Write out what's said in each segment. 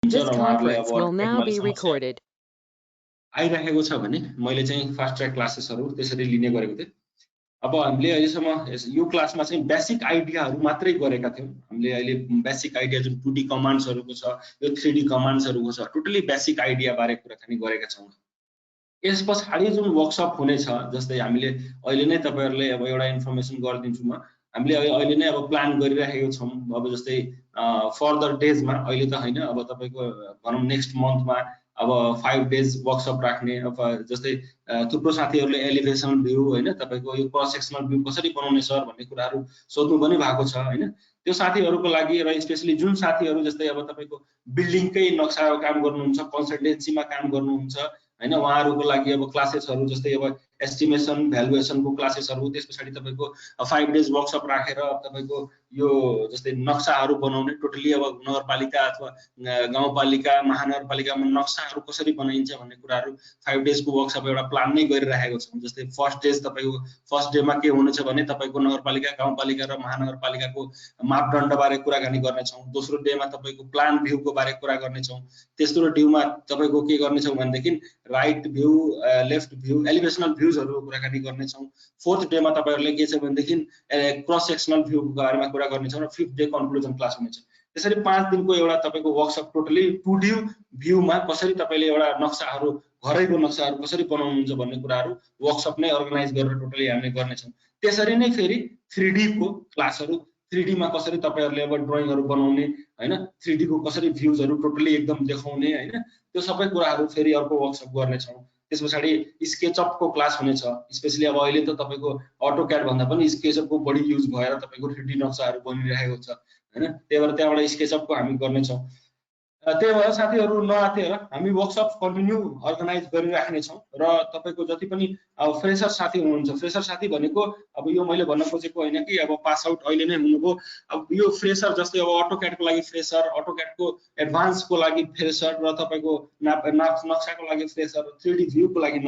This conference अब will now technology be समस्या recorded. आइराखेको छ भने मैले चाहिँ फास्ट ट्र्याक क्लासेसहरु त्यसरी लिने गरेको थिएँ। अब हामीले अहिलेसम्म यो क्लासमा चाहिँ बेसिक आइडियाहरु मात्रै गरेका थियौं। हामीले अहिले बेसिक आइडिया जुन 2D कमान्ड्सहरुको छ, यो 3D कमान्ड्सहरुको छ, टोटली बेसिक आइडिया बारे कुराकानी गरेका छौं। यसपछि जुन वर्कसप हुनेछ, जस्तै हामीले अहिले नै तपाईहरुले अब एउटा इन्फर्मेसन गरिदिन्छु म। हामीले अहिले नै अब प्लान गरिराखेको छौं। अब जस्तै फर्दर डेजमा, अहिले त हैन, अब तपाईको भनौं नेक्स्ट मन्थमा अब 5 डेज वर्कसप राख्ने। अब जस्तै थुप्रो साथीहरुले एलिभेसन भ्यू हैन, तपाईको यो क्रस सेक्सनल भ्यू कसरी बनाउने सर भन्ने कुराहरु सोध्नु पनि भएको छ हैन। त्यो साथीहरुको लागि र स्पेशली जुन साथीहरु जस्तै अब तपाईको बिल्डिङकै नक्साको काम गर्नुहुन्छ, कन्सल्टेन्सीमा काम गर्नुहुन्छ हैन, उहाँहरुको लागि अब क्लासेसहरु जस्तै अब एस्टिमेसन भ्यालुएसनको क्लासेसहरु, त्यसपछि तपाईको 5 डेज वर्कसप राखेर तपाईको यो जस्तै नक्साहरु बनाउने, टोटली अब नगरपालिका अथवा गाउँपालिका महानगरपालिकामा नक्साहरु कसरी बनाइन्छ भन्ने कुराहरु 5 डेजको वर्कसप एउटा प्लान नै गरिराखेको छौं। जस्तै फर्स्ट डेज तपाईको फर्स्ट डेमा के हुनेछ भने तपाईको नगरपालिका, गाउँपालिका र महानगरपालिकाको मापदण्ड बारे कुराकानी गर्ने छौं। दोस्रो डेमा तपाईको प्लान भ्यूको बारे कुरा गर्ने छौं। तेस्रो डेमा तपाईको के गर्ने छौं भनेदेखि राइट भ्यू, लेफ्ट भ्यू, एलिभेसनल भ्यूजहरुको कुराकानी गर्ने छौं। फोर्थ डेमा तपाईहरुले के छ भनेदेखि क्रस सेक्सनल भ्यूको बारेमा कुरा गर्ने छौं र फिफ्थ डे कन्क्लुजन क्लास हुनेछ। त्यसरी 5 दिनको एउटा तपाईको वर्कसप टोटली 2D भ्यूमा कसरी तपाईले एउटा नक्साहरु, घरैको नक्साहरु कसरी बनाउनुहुन्छ भन्ने कुराहरु वर्कसप नै अर्गनाइज गरेर टोटली हामीले गर्ने छौं। त्यसरी नै फेरि 3D को क्लासहरु, 3D मा कसरी तपाईहरुले अब ड्राइङहरु बनाउने हैन, 3D को कसरी भ्यूजहरु टोटली एकदम देखाउने हैन, त्यो सबै कुराहरु फेरि अर्को वर्कसप गर्ने छौं। त्यसपछि स्केचअप को क्लास हुनेछ। स्पेशली अब अहिले त तपाईको अटोक्याड भन्दा पनि स्केचअप को बढी युज भएर तपाईको 3D नक्साहरु बनिरहेको छ हैन। त्यही भएर त्यहाँबाट स्केचअप को हामी गर्ने छौं। त्यही भएर साथीहरु नआतेर हामी वर्कसप कन्टिन्यू अर्गनाइज गरिराख्ने छौं र तपाईको जति पनि अब फ्रेशर साथी हुनुहुन्छ, फ्रेशर साथी भनेको अब यो मैले भन्न खोजेको हैन कि अब पास आउट अहिले नै हुनुभयो। अब यो फ्रेशर जस्तै अब अटोक्याड को लागि फ्रेशर, अटोक्याड को एडभान्स को लागि फ्रेशर र तपाईको नक्साको लागि फ्रेशर, 3D भ्यू को लागि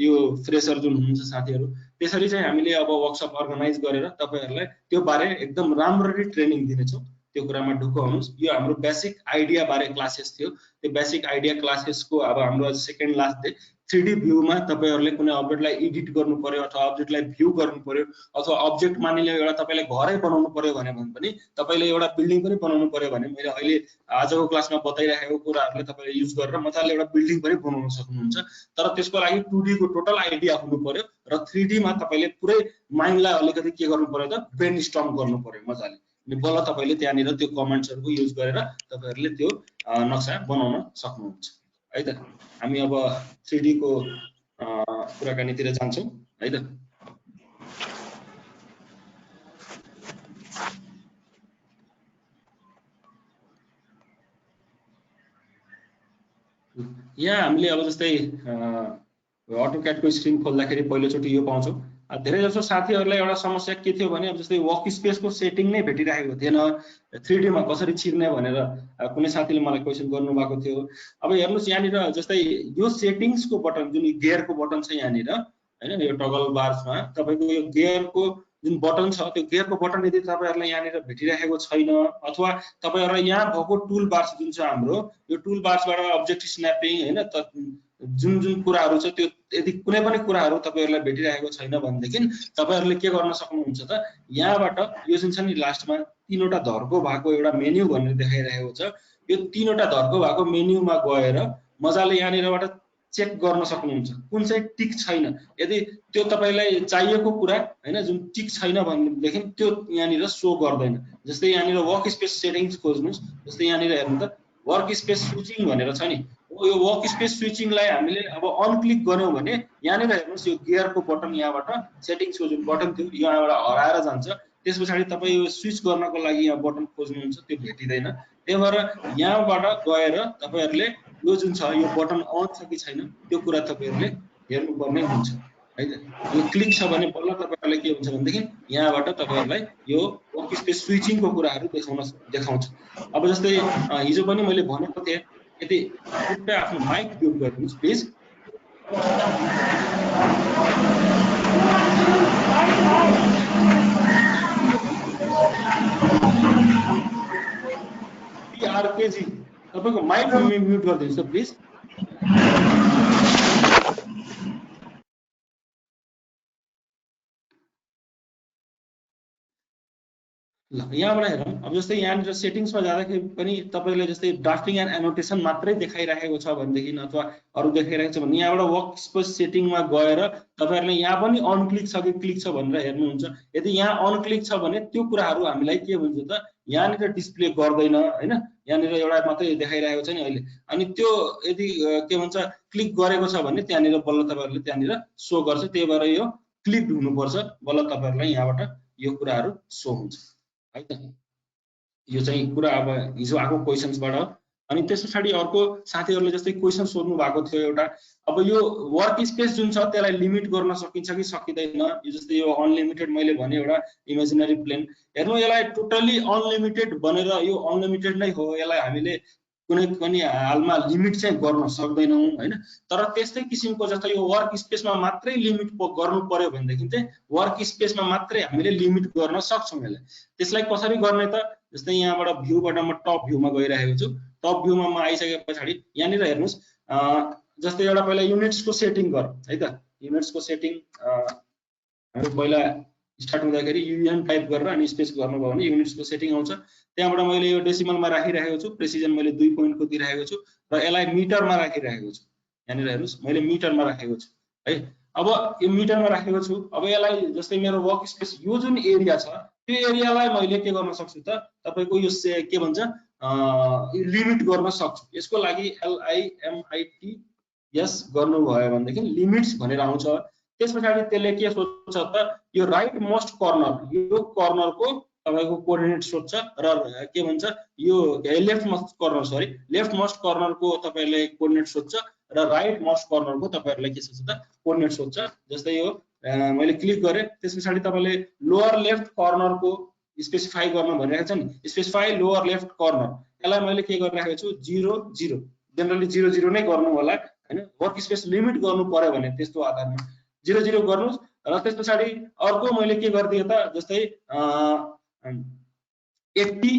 यो फ्रेशर जुन हुनुहुन्छ साथीहरु, त्यसरी चाहिँ हामीले अब वर्कसप अर्गनाइज गरेर तपाईहरुलाई त्यो बारे एकदम राम्ररी ट्रेनिङ दिनेछौं। त्यो कुरामा ढुक्क हुनुस्। यो हाम्रो बेसिक आइडिया बारे क्लासेस थियो। त्यो बेसिक आइडिया क्लासेसको अब हाम्रो सेकेन्ड लास्ट डे 3D भ्यूमा तपाईहरुले कुनै अब्जेक्टलाई एडिट गर्नु पर्यो अथवा अब्जेक्टलाई भ्यू गर्नु पर्यो अथवा अब्जेक्ट मानिले एउटा तपाईले घरै बनाउनु पर्यो भने पनि, तपाईले एउटा बिल्डिङ पनि बनाउनु पर्यो भने, मैले अहिले आजको क्लासमा बताइराखेको कुराहरुले तपाईले युज गरेर मजाले एउटा बिल्डिङ पनि बनाउन सक्नुहुन्छ। तर त्यसको लागि 2D को टोटल आइडिया हुनु पर्यो र 3D मा तपाईले पुरै माइन्डलाई अलिकति के गर्नु पर्यो त, ब्रेनस्टर्म गर्नु पर्यो मजाले। अनि बल्ल तपाईले त्यहाँनिर त्यो कमेन्ट्सहरुको युज गरेर तपाईहरुले त्यो नक्सा बनाउन सक्नुहुन्छ है त। हामी अब 3D को कुराकानीतिर जान्छौं है त। यहाँ हामीले अब जस्तै अटोक्याड को स्क्रिन खोल्दाखेरि पहिलोचोटि यो पाउँछौं। धेरै जसो साथीहरुलाई एउटा समस्या के थियो भने अब जस्तै वर्क स्पेस को सेटिङ नै भेटिरहेको थिएन, 3D मा कसरी छिर्ने भनेर कुनै साथीले मलाई क्वेशन गर्नु भएको थियो। अब हेर्नुस् यहाँनिर जस्तै यो सेटिंग्स को बटन जुन गियर को बटन छ यहाँनिर हैन, यो टगल बार्समा तपाईको यो गियर को जुन बटन छ, त्यो गियर को बटन यदि तपाईहरुलाई यहाँनिर भेटिरहेको छैन अथवा तपाईहरुलाई यहाँ भएको टुल बार्स जुन छ हाम्रो, यो टुल बार्सबाट अब्जेक्ट स्न्यापिङ हैन त जुन जुन कुराहरु छ, त्यो यदि कुनै पनि कुराहरु तपाईहरुलाई भेटिरहेको छैन भनेदेखि तपाईहरुले के गर्न सक्नुहुन्छ त, यहाँबाट यो जुन छ नि लास्टमा तीनवटा धर्को भएको एउटा मेन्यु भनेर देखाइरहेको छ, यो तीनवटा धर्को भएको मेन्युमा गएर मजाले यहाँनिरबाट चेक गर्न सक्नुहुन्छ कुन चाहिँ टिक छैन। यदि त्यो तपाईलाई चाहिएको कुरा हैन जुन टिक छैन भनेदेखि त्यो यहाँनिर शो गर्दैन। जस्तै यहाँनिर वर्क स्पेस सेटिंग्स खोज्नुस्। जस्तै यहाँनिर हेर्नु त वर्क स्पेस स्विचिङ भनेर छ नि, यो वर्क स्पेस स्विचिङलाई हामीले अब अन क्लिक गर्यौं भने यहाँनिर हेर्नुस् यो गियर को बटन यहाँबाट सेटिंग्स को जुन बटन थियो यो यहाँबाट हराएर जान्छ। त्यसपछि तपाई यो स्विच गर्नको लागि यहाँ बटन खोज्नुहुन्छ, त्यो भेटिदैन। त्यही भएर यहाँबाट गएर तपाईहरुले यो जुन छ यो बटन अन छ कि छैन त्यो कुरा तपाईहरुले हेर्नु पर्ने हुन्छ है त। यो क्लिक छ भने बल्ल तपाईहरुलाई के हुन्छ भनेदेखि यहाँबाट तपाईहरुलाई यो वर्क स्पेस स्विचिङ को कुराहरु देखाउँछ। अब जस्तै हिजो पनि मैले भनेको थिएँ, यदि कृपया आफ्नो माइक म्युट गर्नुस् प्लिज। आरकेजी तपाईको माइक म्युट गरिदिनुस् त प्लिज। ल यहाँबाट हेरौँ। अब जस्तै यहाँनिर सेटिङ्समा जाँदाखेरि पनि तपाईले जस्तै ड्राफ्टिङ एन्ड एनोटेसन मात्रै देखाइरहेको छ भनेदेखि अथवा अरु देखाइरहेको छ भने यहाँबाट वर्क स्पेस सेटिङमा गएर तपाईहरुले यहाँ पनि अन क्लिक छ कि क्लिक छ भनेर हेर्नुहुन्छ। यदि यहाँ अन क्लिक छ भने त्यो कुराहरु हामीलाई के भन्छ त यहाँनिर डिस्प्ले गर्दैन हैन, यहाँनिर एउटा मात्रै देखाइरहेको छ नि अहिले। अनि त्यो यदि के भन्छ क्लिक गरेको छ भने त्यहाँनिर बल्ल तपाईहरुले त्यहाँनिर शो गर्छ। त्यही भएर यो क्लिक हुनुपर्छ बल्ल तपाईहरुलाई यहाँबाट यो कुराहरु शो हुन्छ है त। यो चाहिँ कुरा अब हिजो आएको क्वेशन्सबाट। अनि त्यसपछि अर्को साथीहरुले जस्तै क्वेशन सोध्नु भएको थियो एउटा, अब यो वर्क स्पेस जुन छ त्यसलाई लिमिट गर्न सकिन्छ कि सकिदैन। यो जस्तै यो अनलिमिटेड मैले भने एउटा इमेजिनरी प्लेन, हेर्नु यसलाई टोटली अनलिमिटेड बनेर यो अनलिमिटेड नै हो, यसलाई हामीले कुनै पनि हालमा लिमिट चाहिँ गर्न सक्दैनौं हैन। तर त्यस्तै किसिमको जस्तै यो वर्क स्पेसमा मात्रै लिमिट गर्नु पर्यो भनेदेखि चाहिँ वर्क स्पेसमा मात्रै हामीले लिमिट गर्न सक्छौं यसलाई। त्यसलाई कसरी गर्ने त, जस्तै यहाँबाट भ्यूबाट म टप भ्यूमा गइरहेको छु। टप भ्यूमा म आइसके पछाडी यहाँनिर हेर्नुस्, जस्तै एउटा पहिला युनिट्सको सेटिङ गर है त। युनिट्सको सेटिङ हामी पहिला स्टार्ट हुँदाखेरि युएन टाइप गरेर अनि स्पेस गर्नुभयो भने युनिट्सको सेटिङ आउँछ। त्यहाँबाट मैले यो डेसिमलमा राखिरहेको छु, प्रेसिजन मैले 2 पोइन्टको दिइरहेको छु र यसलाई मिटरमा राखिरहेको छु। यहाँनिर हेर्नुस् मैले मिटरमा राखेको छु है। अब यो मिटरमा राखेको छु। अब यसलाई जस्तै मेरो वर्क स्पेस यो जुन एरिया छ त्यो एरियालाई मैले के गर्न सक्छु त तपाईको यो के भन्छ लिमिट गर्न सक्छु। यसको लागि LIMITS गर्नुभयो भनेदेखि लिमिट्स भनेर आउँछ। त्यसपछि त्यसले के सोध्छ त यो राइट मोस्ट कर्नर, यो कर्नरको तपाईको कोअर्डिनेट सोध्छ र के भन्छ यो left most corner, sorry left most कर्नरको तपाईले कोअर्डिनेट सोध्छ र राइट मोस्ट कर्नरको तपाईहरुले के सोध्छ त कोअर्डिनेट सोध्छ। जस्तै यो मैले क्लिक गरे, त्यसपछि तपाईले लोअर लेफ्ट कर्नरको स्पेसिफाई गर्न भनिरहेको छ नि, स्पेसिफाई लोअर लेफ्ट कर्नर, यसलाई मैले के गरिरहेको छु 0 0, जनरली 0 0 नै गर्नु होला हैन। वर्क स्पेस लिमिट गर्नु पर्यो भने त्यस्तो आधारमा 0 0 गर्नुस्। र त्यसपछि अर्को मैले के गर्दिए त जस्तै 80,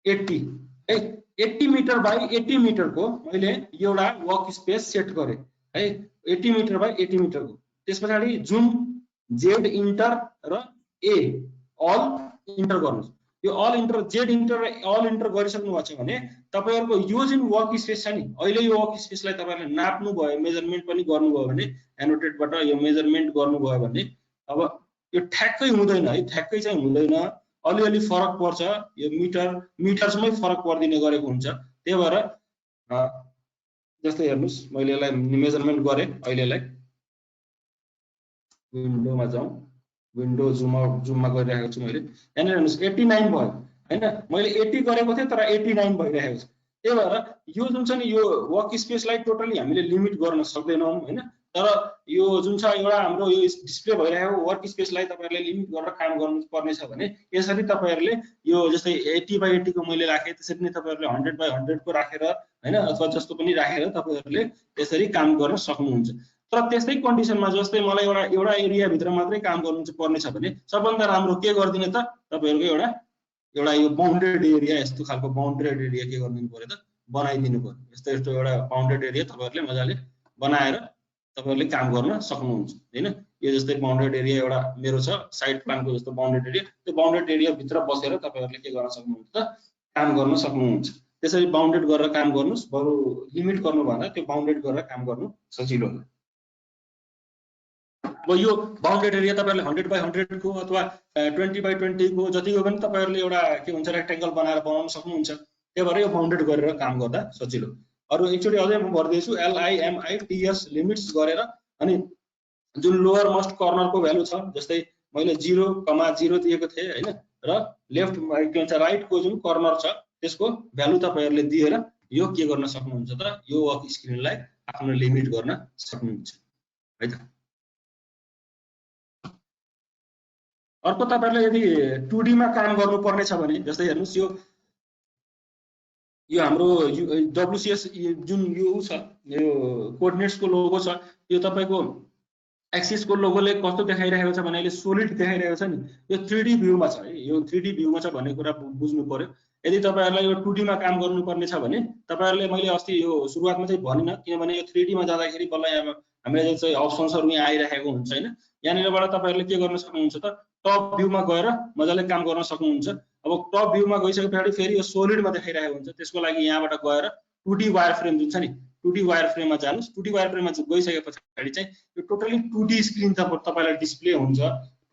80 है, 80 मिटर बाइ 80 मिटरको मैले एउटा वर्क स्पेस सेट गरे है, 80 मिटर बाइ 80 मिटरको। त्यसपछि जुन जेड इन्टर र ए अल इन्टर गर्नुस्। यो अल इन्टर जेड इन्टर र अल इन्टर गरिसक्नु भएको छ भने तपाईहरुको यो जुन वर्क स्पेस छ नि, अहिले यो वर्क स्पेसलाई तपाईहरुले नाप्नु भयो, मेजरमेन्ट पनि गर्नुभयो भने एनोटेटबाट यो मेजरमेन्ट गर्नुभयो भने अब यो ठ्याक्कै हुँदैन है, ठ्याक्कै चाहिँ हुँदैन, अलिअलि फरक पर्छ। यो मिटर्समै फरक पर्दिने गरेको हुन्छ। त्यही भएर जस्तै हेर्नुस् मैले यसलाई मेजरमेन्ट गरे, अहिले यसलाई विन्डोमा जाउँ, विन्डो जुममा गरिरहेको छु मैले। यहाँनिर हेर्नुस् 89 भयो हैन, मैले 80 गरेको थिएँ तर 89 भइरहेको छ। त्यही भएर यो जुन छ नि यो वर्क स्पेसलाई टोटली हामीले लिमिट गर्न सक्दैनौं हैन। तर यो जुन छ एउटा हाम्रो यो डिस्प्ले भइरहेको वर्क स्पेसलाई तपाईहरुले लिमिट गरेर काम गर्नु पर्ने छ भने यसरी तपाईहरुले यो जस्तै 80 बाइ 80 को मैले राखे, त्यसरी नै तपाईहरुले 100 बाइ 100 को राखेर हैन अथवा जस्तो पनि राखेर तपाईहरुले यसरी काम गर्न सक्नुहुन्छ। तर त्यस्तै कन्डिसनमा जस्तै मलाई एउटा एरिया भित्र मात्रै काम गर्नु पर्ने छ भने सबभन्दा राम्रो के गर्दिने त तपाईहरुको एउटा यो बाउन्डेड एरिया, यस्तो खालको बाउन्डेड एरिया के गर्दिनु पर्यो त बनाइदिनु पर्यो। यस्तो एउटा बाउन्डेड एरिया तपाईहरुले मजाले बनाएर तपाईहरुले काम गर्न सक्नुहुन्छ हैन। यो जस्तै बाउन्डेड एरिया एउटा मेरो छ, साइड प्लानको जस्तो बाउन्डेड एरिया, त्यो बाउन्डेड एरिया भित्र बसेर तपाईहरुले के गर्न सक्नुहुन्छ त काम गर्न सक्नुहुन्छ। त्यसरी बाउन्डेड गरेर काम गर्नुस्, बरु लिमिट गर्नु भन्दा त्यो बाउन्डेड गरेर काम गर्नु सजिलो हो। अब यो बाउन्डेड एरिया तपाईहरुले 100 बाइ 100 को अथवा 20 बाइ 20 को जतिको पनि तपाईहरुले एउटा के भन्छ रेक्टेंगल बनाएर बनाउन सक्नुहुन्छ। त्यही भएर यो बाउन्डेड गरेर काम गर्दा सजिलो। अरु एकचोटी अझै म भर्दैछु LIMITS लिमिट्स गरेर, अनि जुन लोअर मोस्ट कर्नरको भ्यालु छ जस्तै मैले 0,0 दिएको थिए हैन, र लेफ्ट के भन्छ राइटको जुन कर्नर छ त्यसको भ्यालु तपाईहरुले दिएर यो के गर्न सक्नुहुन्छ त यो वर्क स्क्रिनलाई आफ्नो लिमिट गर्न सक्नुहुन्छ है त। अर्को तपाईहरुले यदि 2D मा काम गर्नु पर्ने छ भने जस्तै हेर्नुस् यो हाम्रो WCS जुन यो छ यो कोअर्डिनेट्स को लोगो छ, यो तपाईको एक्सिस को लोगोले कस्तो देखाइरहेको छ भने अहिले सोलिड देखाइरहेको छ नि, यो 3D भ्यूमा छ है। यो 3D भ्यूमा छ भन्ने कुरा बुझ्नु पर्यो। यदि तपाईहरुलाई यो 2D मा काम गर्नुपर्ने छ भने तपाईहरुले मैले अस्ति यो सुरुवातमा चाहिँ भनिन, किनभने यो 3D मा जाँदाखेरि बल्ल यहाँ हामीले चाहिँ अप्सन्सहरु यहाँ आइराखेको हुन्छ हैन। यहाँनिरबाट तपाईहरुले के गर्न सक्नुहुन्छ त टप भ्यूमा गएर मजाले काम गर्न सक्नुहुन्छ। अब टप भ्यूमा गइसकेपछि फेरि यो सोलिडमा देखाइरहेको हुन्छ, त्यसको लागि यहाँबाट गएर 2D वायर फ्रेम जुन छ नि 2D वायर फ्रेममा जानुस्। 2D वायर फ्रेममा गइसकेपछि चाहिँ यो टोटली 2D स्क्रिन तपाईलाई डिस्प्ले हुन्छ।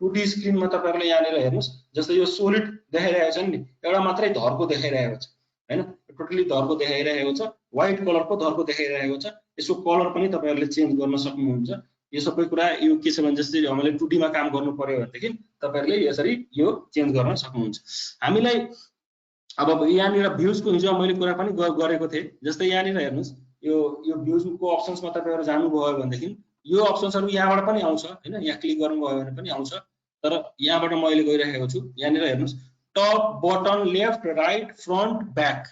2D स्क्रिनमा तपाईहरुले यहाँनिर हेर्नुस्, जस्तै यो सोलिड देखाइरहेको छ नि, एउटा मात्रै धरको देखाइरहेको छ हैन, टोटली धरको देखाइरहेको छ, व्हाइट कलरको धरको देखाइरहेको छ। यसको कलर पनि तपाईहरुले चेन्ज गर्न सक्नुहुन्छ। यो सबै कुरा यो के छ भने जस्तै हामीले 2D मा काम गर्नु पर्यो भनेदेखि तपाईहरुले यसरी यो चेन्ज गर्न सक्नुहुन्छ। हामीलाई अब यहाँनिर भ्यूजको हिजो मैले कुरा पनि गरेको थिए, जस्तै यहाँनिर हेर्नुस्, यो भ्यूजको अप्सन्समा तपाईहरु जानुभयो भनेदेखि यो अप्सन्सहरु यहाँबाट पनि आउँछ हैन, यहाँ क्लिक गर्नुभयो भने पनि आउँछ। तर यहाँबाट मैले गइरहेको छु, यहाँनिर हेर्नुस् top button left right front back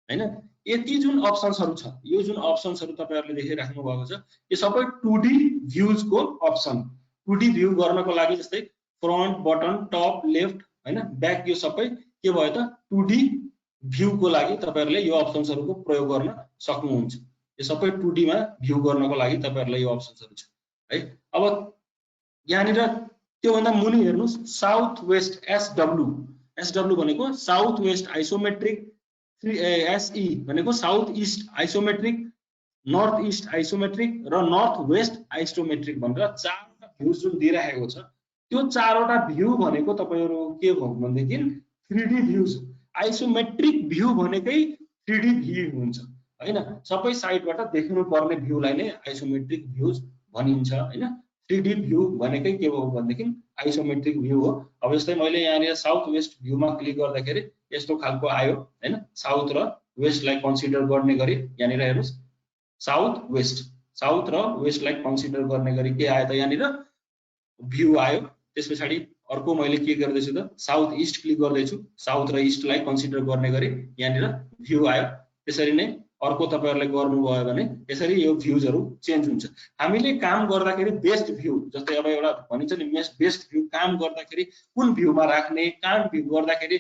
हैन, यति जुन अप्सन्सहरु छ, यो जुन अप्सन्सहरु तपाईहरुले देखिराख्नु भएको छ, यो सबै 2D भ्यूजको अप्सन। 2D भ्यू गर्नको लागि जस्तै फ्रन्ट बटन टप लेफ्ट हैन ब्याक, यो सबै के भयो त 2D भ्यूको लागि तपाईहरुले यो अप्सन्सहरुको प्रयोग गर्न सक्नुहुन्छ। यो सबै 2D मा भ्यू गर्नको लागि तपाईहरुलाई यो अप्सन्सहरु छ है। अब यहाँनिर त्यो भन्दा मुनि हेर्नुस् साउथ वेस्ट एसडब्ल्यू भनेको साउथ वेस्ट आइसोमेट्रिक, एसई भनेको south east isometric, north east isometric र नर्थ वेस्ट आइसोमेट्रिक भनेर चारवटा भ्यू जुन दिइराखेको छ, त्यो चारवटा भ्यू भनेको तपाईहरु के भयो भनेदेखि 3D भ्यूज। आइसोमेट्रिक भ्यू भनेकै 3D भ्यू हुन्छ हैन, सबै साइडबाट देखिनु पर्ने भ्यूलाई नै आइसोमेट्रिक भ्यूज भनिन्छ हैन। 3D भ्यू भनेकै के हो भनेदेखि आइसोमेट्रिक भ्यू हो। अब जस्तै मैले यहाँनिर साउथ वेस्ट भ्यूमा क्लिक गर्दाखेरि यस्तो खालको आयो हैन, साउथ र वेस्टलाई कन्सिडर गर्ने गरी यहाँनिर हेर्नुस् साउथ र वेस्टलाई कन्सिडर गर्ने गरी के आयो त यहाँनिर भ्यू आयो। त्यसपछि अर्को मैले के गर्दैछु त साउथ ईस्ट क्लिक गर्दैछु, साउथ र ईस्टलाई कन्सिडर गर्ने गरी यहाँनिर भ्यू आयो। त्यसरी नै अर्को तपाईहरुले गर्नुभयो भने यसरी यो भ्यूजहरु चेन्ज हुन्छ। हामीले काम गर्दाखेरि बेस्ट भ्यू, जस्तै अब एउटा भनिन्छ नि बेस्ट भ्यू काम गर्दाखेरि कुन भ्यूमा राख्ने, काम भ्यू गर्दाखेरि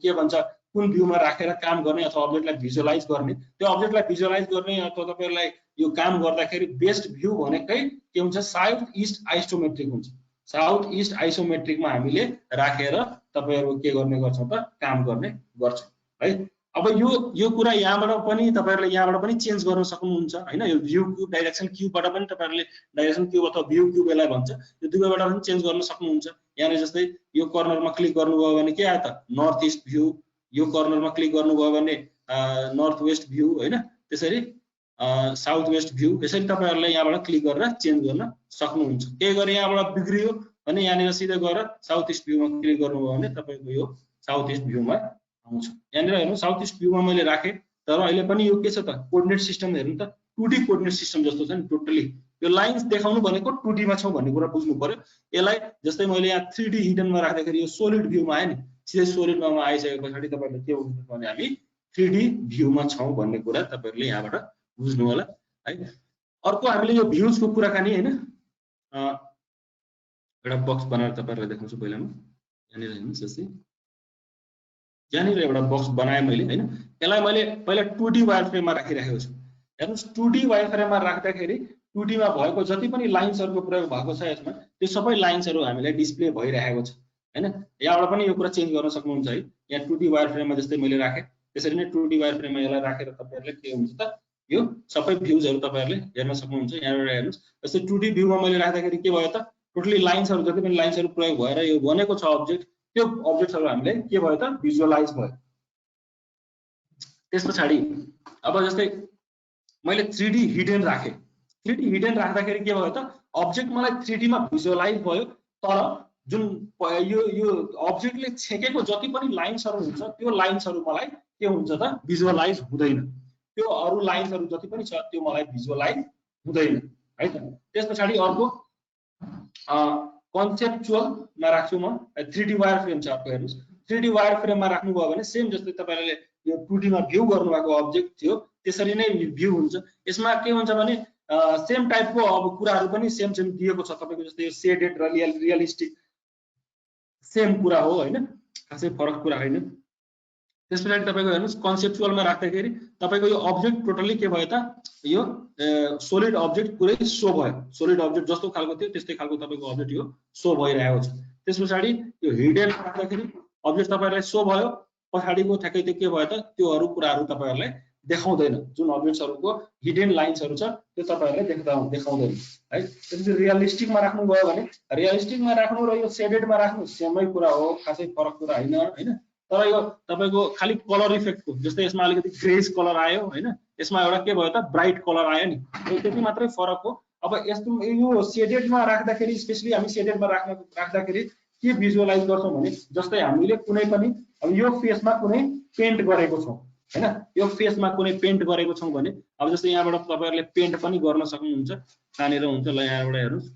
के भन्छ कुन भ्यूमा राखेर काम गर्ने अथवा अब्जेक्टलाई भिजुअलाइज गर्ने, त्यो अब्जेक्टलाई भिजुअलाइज गर्ने अथवा तपाईहरुलाई यो काम गर्दाखेरि बेस्ट भ्यू भनेकै के हुन्छ साउथ ईस्ट आइसोमेट्रिक हुन्छ। साउथ ईस्ट आइसोमेट्रिकमा हामीले राखेर तपाईहरु के गर्ने गर्छौं त काम गर्ने गर्छौं है। अब यो कुरा यहाँबाट पनि तपाईहरुले यहाँबाट पनि चेन्ज गर्न सक्नुहुन्छ हैन। यो भ्यू क्यूब डाइरेक्सन क्यूबबाट पनि तपाईहरुले डाइरेक्सन क्यूब अथवा भ्यू क्यूब यसलाई भन्छ, यो दुवैबाट पनि चेन्ज गर्न सक्नुहुन्छ। यहाँ जस्तै यो कर्नरमा क्लिक गर्नुभयो भने के आयो त नर्थ ईस्ट भ्यू, यो कर्नरमा क्लिक गर्नुभयो भने नर्थ वेस्ट भ्यू हैन, त्यसरी साउथ वेस्ट भ्यू, यसरी तपाईहरुले यहाँबाट क्लिक गरेर चेन्ज गर्न सक्नुहुन्छ। के गरे यहाँबाट बिग्रियो भने यहाँनिर सिधै गएर साउथ ईस्ट भ्यूमा क्लिक गर्नुभयो भने तपाईको यो साउथ ईस्ट भ्यूमा आउँछ। यहाँनिर हेर्नु साउथ ईस्ट भ्यूमा मैले राखे, तर अहिले पनि यो के छ त कोअर्डिनेट सिस्टम हेर्नु त 2D कोअर्डिनेट सिस्टम जस्तो छ नि टोटली। यो लाइन्स देखाउनु भनेको 2D मा छौ भन्ने कुरा बुझ्नु पर्यो। यसलाई जस्तै मैले यहाँ 3D हिडनमा राख्दाखेरि यो सोलिड भ्यूमा आयो नि, सिधै सोलिड भ्यूमा आइसकेपछि तपाईहरुले के बुझ्नु भने हामी 3D भ्यूमा छौ भन्ने कुरा तपाईहरुले यहाँबाट बुझ्नु होला है। अर्को हामीले यो भ्यूजको कुराकानी हैन, एउटा बक्स बनाएर तपाईहरुलाई देखाउँछु पहिलामा। यहाँनिर हेर्नुस् जस्तै यहाँनिर एउटा बक्स बनाए मैले हैन, यसलाई मैले पहिला 2D वायर फ्रेममा राखिराखेको छु। हेर्नुस् 2D वायर फ्रेममा राख्दाखेरि 2D मा भएको जति पनि लाइन्सहरुको प्रयोग भएको छ यसमा, त्यो सबै लाइन्सहरु हामीलाई डिस्प्ले भइरहेको छ हैन। यहाँबाट पनि यो कुरा चेन्ज गर्न सक्नुहुन्छ है। यहाँ 2D वायर फ्रेममा जस्तै मैले राखे, त्यसरी नै 2D वायर फ्रेममा यसलाई राखेर तपाईहरुले के हुन्छ त यो सबै भ्यूजहरु तपाईहरुले हेर्न सक्नुहुन्छ। यहाँबाट हेर्नुस् जस्तै 2D भ्यूमा मैले राख्दाखेरि के भयो त टोटली लाइन्सहरु जति पनि लाइन्सहरु प्रयोग भएर यो बनेको छ अब्जेक्ट, त्यो अब्जेक्टहरु हामीले के भयो त भिजुअलाइज भयो। त्यसपछि अब जस्तै मैले 3D हिडन राखे, 3D हिडन राख्दाखेरि के भयो त अब्जेक्ट मलाई 3D मा भिजुअलाइज भयो, तर जुन यो अब्जेक्टले छेकेको जति पनि लाइन्सहरु हुन्छ त्यो लाइन्सहरु मलाई के हुन्छ त भिजुअलाइज हुँदैन। त्यो अरु लाइन्सहरु जति पनि छ त्यो मलाई भिजुअलाइज हुँदैन है त। त्यसपछि अर्को कन्सेप्चुअलमा राख्छु म 3D वायर फ्रेम छ। अर्को हेर्नुस् 3D वायर फ्रेममा राख्नुभयो भने सेम जस्तै तपाईहरुले यो 2D मा भ्यू गर्नुभएको अब्जेक्ट थियो त्यसरी नै भ्यू हुन्छ। यसमा के हुन्छ भने सेम टाइपको अब कुराहरु पनि सेम दिएको छ तपाईको, जस्तै यो शेडेड र रियलिस्टिक सेम कुरा हो हैन, खासै फरक कुरा हैन। त्यसपछि तपाईको हेर्नुस् कन्सेप्चुअलमा राख्दाखेरि तपाईको यो अब्जेक्ट टोटली के भयो त यो सोलिड अब्जेक्ट पुरै सो भयो सोलिड अब्जेक्ट जस्तो खालको थियो त्यस्तै खालको तपाईको अब्जेक्ट यो सो भइरहेको छ त्यसपछि यो हिडन राख्दाखेरि अब्जेक्ट तपाईहरुलाई सो भयो पछाडीको ठ्याक्कै त्यो के भयो त त्यो अरु कुराहरु तपाईहरुलाई देखाउँदैन जुन अब्जेक्ट्सहरुको हिडन लाइन्सहरु छ त्यो तपाईहरुलाई देखाउँदैन है त्यसपछि रियलिस्टिकमा राख्नु भयो भने रियलिस्टिकमा राख्नु र यो शेडेडमा राख्नु सेमै कुरा हो खासै फरक कुरा हैन हैन तर यो तपाईको खाली कलर इफेक्टको जस्तै यसमा अलिकति ग्रेस कलर आयो हैन यसमा एउटा के भयो त ब्राइट कलर आयो नि त्यति मात्रै फरक हो अब यस्तो यो शेडेडमा राख्दाखेरि स्पेशली हामी शेडेडमा राख्दाखेरि के भिजुअलाइज गर्छौं भने जस्तै हामीले कुनै पनि अब यो फेसमा कुनै पेन्ट गरेको छौं हैन यो फेसमा कुनै पेन्ट गरेको छौं भने अब जस्तै यहाँबाट तपाईहरुले पेन्ट पनि गर्न सक्नुहुन्छ कहाँनिर हुन्छ ल यहाँबाट हेर्नुस्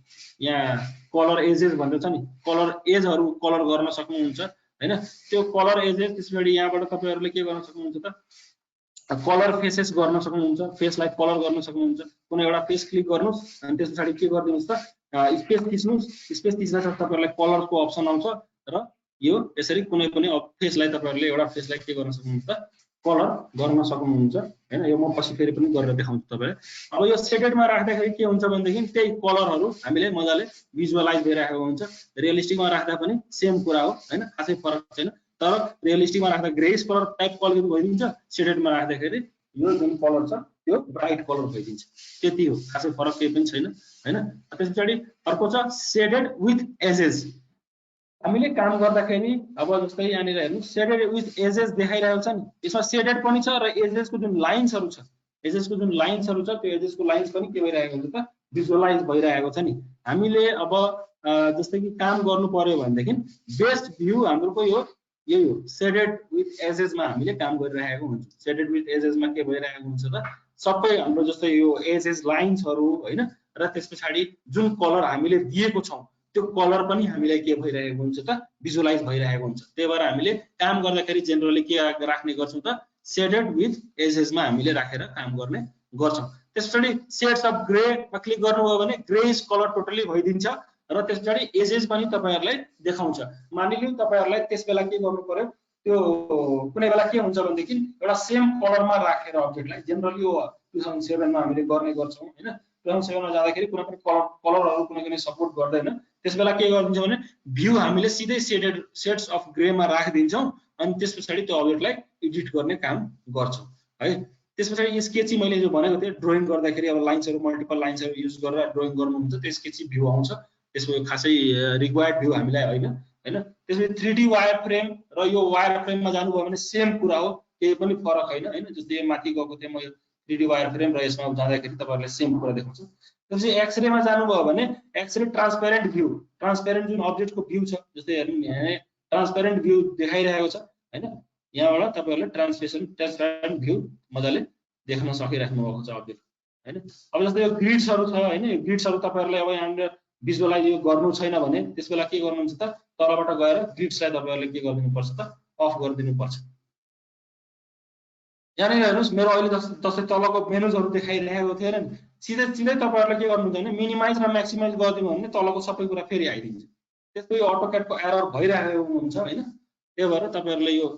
यहाँ कलर एजेस भनेर छ नि कलर एजहरु कलर गर्न सक्नुहुन्छ हैन त्यो कलर एजेस त्यसपछि यहाँबाट तपाईहरुले के गर्न सक्नुहुन्छ त कलर फेसेस गर्न सक्नुहुन्छ फेसलाई कलर गर्न सक्नुहुन्छ कुनै एउटा फेस क्लिक गर्नुस् अनि त्यसपछि के गर्दिनुस् त स्पेस थिच्नुस् स्पेस थिच्दा तपाईहरुलाई कलरको अप्सन आउँछ र यो यसरी कुनै पनि फेसलाई तपाईहरुले एउटा फेसलाई के गर्न सक्नुहुन्छ त कलर गर्न सक्नुहुन्छ हैन यो म पछि फेरि पनि गरेर देखाउँछु तपाईलाई अब यो शेडेडमा राख्दाखेरि के हुन्छ भनेदेखि त्यही कलरहरु हामीले मजाले भिजुअलाइज भइरहेको हुन्छ रियलिस्टिकमा राख्दा पनि सेम कुरा हो हैन खासै फरक छैन तर रियलिस्टिकमा राख्दा ग्रेइश कलर टाइप कलर भइदिन्छ शेडेडमा राख्दाखेरि यो जुन कलर छ त्यो ब्राइट कलर भइदिन्छ त्यति हो खासै फरक केही पनि छैन हैन त्यसपछि अर्को छ शेडेड विथ एजेस हामीले काम गर्दाखेरि अब जस्तै यहाँनिर हेर्नु शेडेड विथ एजेस देखाइरहेको छ नि यसमा शेडेड पनि छ र एजेसको जुन लाइन्सहरु छ एजेसको जुन लाइन्सहरु छ त्यो एजेसको लाइन्स पनि के भइरहेको हुन्छ त भिजुअलाइज भइरहेको छ नि हामीले अब जस्तै कि काम गर्नु पर्यो भनेदेखि बेस्ट भ्यू हाम्रो यो यही हो शेडेड विथ एजेसमा हामीले काम गरिरहेको हुन्छ शेडेड विथ एजेसमा के भइरहेको हुन्छ त सबै हाम्रो जस्तै यो एजेस लाइन्सहरु हैन र त्यसपछि जुन कलर हामीले दिएको छौं त्यो कलर पनि हामीलाई के भइरहेको हुन्छ त भिजुअलाइज भइरहेको हुन्छ त्यही भएर हामीले काम गर्दाखेरि जनरली के राख्ने गर्छौं त शेडेड विथ एजेसमा हामीले राखेर काम गर्ने गर्छौं त्यसपछि शेड्स अफ ग्रे मा क्लिक गर्नुभयो भने ग्रेइश कलर टोटली भइदिन्छ र त्यसपछि एजेस पनि तपाईहरुलाई देखाउँछ मानिलियौ तपाईहरुलाई त्यसबेला के गर्नु पर्यो त्यो कुनै बेला के हुन्छ भनेदेखि एउटा सेम कलरमा राखेर अब्जेक्टलाई जनरली यो 2007 मा हामीले गर्ने गर्छौं हैन 2007 मा जाँदाखेरि कुनै पनि कलरहरु कुनै सपोर्ट गर्दैन त्यसबेला के गरिन्छ भने भ्यू हामीले सिधै शेड्स अफ ग्रेमा राखिदिन्छौं अनि त्यसपछि त्यो अब्जेक्टलाई एडिट गर्ने काम गर्छौं है त्यसपछि स्केची मैले जो भनेको थिए ड्राइङ गर्दाखेरि अब लाइन्सहरु मल्टिपल लाइन्सहरु युज गरेर ड्राइङ गर्नुहुन्छ त्यो स्केची भ्यू आउँछ त्यसको खासै रिक्वायर्ड भ्यू हामीलाई हैन हैन त्यसपछि 3D वायर फ्रेम र यो वायर फ्रेममा जानुभयो भने सेम कुरा हो केही पनि फरक हैन हैन जस्तै माथि गएको थिए म 3D वायर फ्रेम र यसमा जाँदाखेरि तपाईहरुले सेम कुरा देखाउँछु त्यसपछि एक्सरे मा जानुभयो भने एक्सरे ट्रान्सपेरेन्ट भ्यू ट्रान्सपेरेन्ट जुन अब्जेक्टको भ्यू छ जस्तै हेर्नु यहाँ ट्रान्सपेरेन्ट भ्यू देखाइरहेको छ हैन यहाँबाट तपाईहरुले ट्रान्सपेरेन्ट भ्यू मजाले देख्न सकिराख्नु भएको छ अब्जेक्ट हैन अब जस्तै यो ग्रिड्सहरु छ हैन यो ग्रिड्सहरु तपाईहरुले अब यहाँ भिजुअलाइज गर्नु छैन भने त्यसबेला के गर्नुहुन्छ त तलबाट गएर ग्रिड्सलाई तपाईहरुले के गरिदिनु पर्छ त अफ गरिदिनु पर्छ यहाँ हेर्नुस् मेरो अहिले जस्तै तलको मेनुजहरु देखाइरहेको थियो हैन सिधै तपाईहरुले के गर्नुहुन्छ भने मिनिमाइज र म्याक्सिमाइज गर्दिनु भने तलको सबै कुरा फेरि आइदिन्छ त्यसको यो अटोक्याडको एरर भइरहेको हुन्छ हैन त्यही भएर तपाईहरुले यो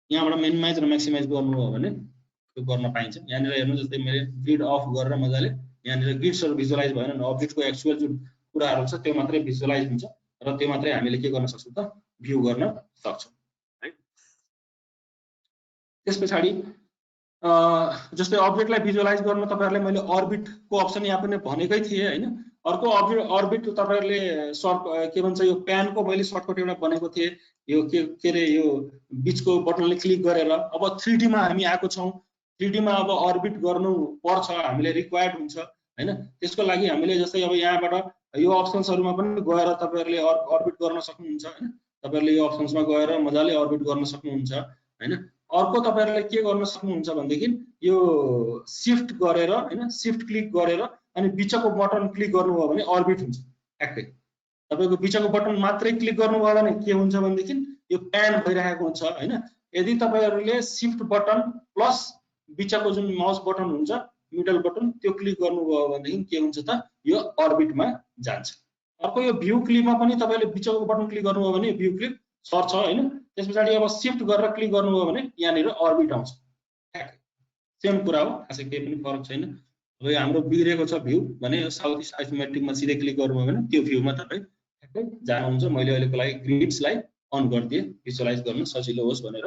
यहाँबाट मिनिमाइज र म्याक्सिमाइज गर्नुभयो भने त्यो गर्न पाइन्छ यहाँनिर हेर्नु जस्तै मैले ग्रिड अफ गरेर मजाले यहाँनिर ग्रिड्सहरु भिजुअलाइज भएन भने अब्जेक्टको एक्चुअल जुन कुराहरु छ त्यो मात्रै भिजुअलाइज हुन्छ र त्यो मात्रै हामीले के गर्न सक्छौं त भ्यू गर्न सक्छौं है त्यसपछि जस्तै अब्जेक्टलाई भिजुअलाइज गर्न तपाईहरुले मैले अर्बिटको अप्सन यहाँ पनि भनेकै थिए हैन अर्को अर्बिट तपाईहरुले के भन्छ यो प्यानको मैले सर्टकट एउटा बनेको थिए यो के रे यो बीचको बटनले क्लिक गरेर अब 3D मा हामी आएको छौं 3D मा अब अर्बिट गर्नु पर्छ हामीले रिक्वायर्ड हुन्छ हैन त्यसको लागि हामीले जस्तै अब यहाँबाट यो अप्सन्सहरुमा पनि गएर तपाईहरुले अर्बिट गर्न सक्नुहुन्छ हैन तपाईहरुले यो अप्सन्समा गएर मजाले अर्बिट गर्न सक्नुहुन्छ हैन अर्को तपाईहरुले के गर्न सक्नुहुन्छ भन्देखि यो शिफ्ट गरेर हैन शिफ्ट क्लिक गरेर अनि बीचको बटन क्लिक गर्नुभयो भने अर्बिट हुन्छ ट्याक्कै तपाईको बीचको बटन मात्रै क्लिक गर्नुभयो भने के हुन्छ भन्देखि यो प्यान भइरहेको हुन्छ हैन यदि तपाईहरुले शिफ्ट बटन प्लस बीचको जुन माउस बटन हुन्छ मिडल बटन त्यो क्लिक गर्नुभयो भनेदेखि के हुन्छ त यो अर्बिटमा जान्छ अर्को यो भ्यू क्लिपमा पनि तपाईले बीचको बटन क्लिक गर्नुभयो भने भ्यू क्लिप सर्छ हैन त्यस पछाडि अब शिफ्ट गरेर क्लिक गर्नुभयो भने यहाँनिर अर्बिट आउँछ। सेम कुरा हो, खासै केही पनि फरक छैन। अब यो हाम्रो बिग्रेको छ भ्यू भने साउथ इस्ट आइसोमेट्रिकमा सिधै क्लिक गर्नुभयो भने त्यो भ्यूमा तपाईँ ठ्याक्कै जानुहुन्छ। मैले अहिलेको लागि ग्रिड्सलाई अन गरिदिएँ भिजुअलाइज गर्न सजिलो होस् भनेर।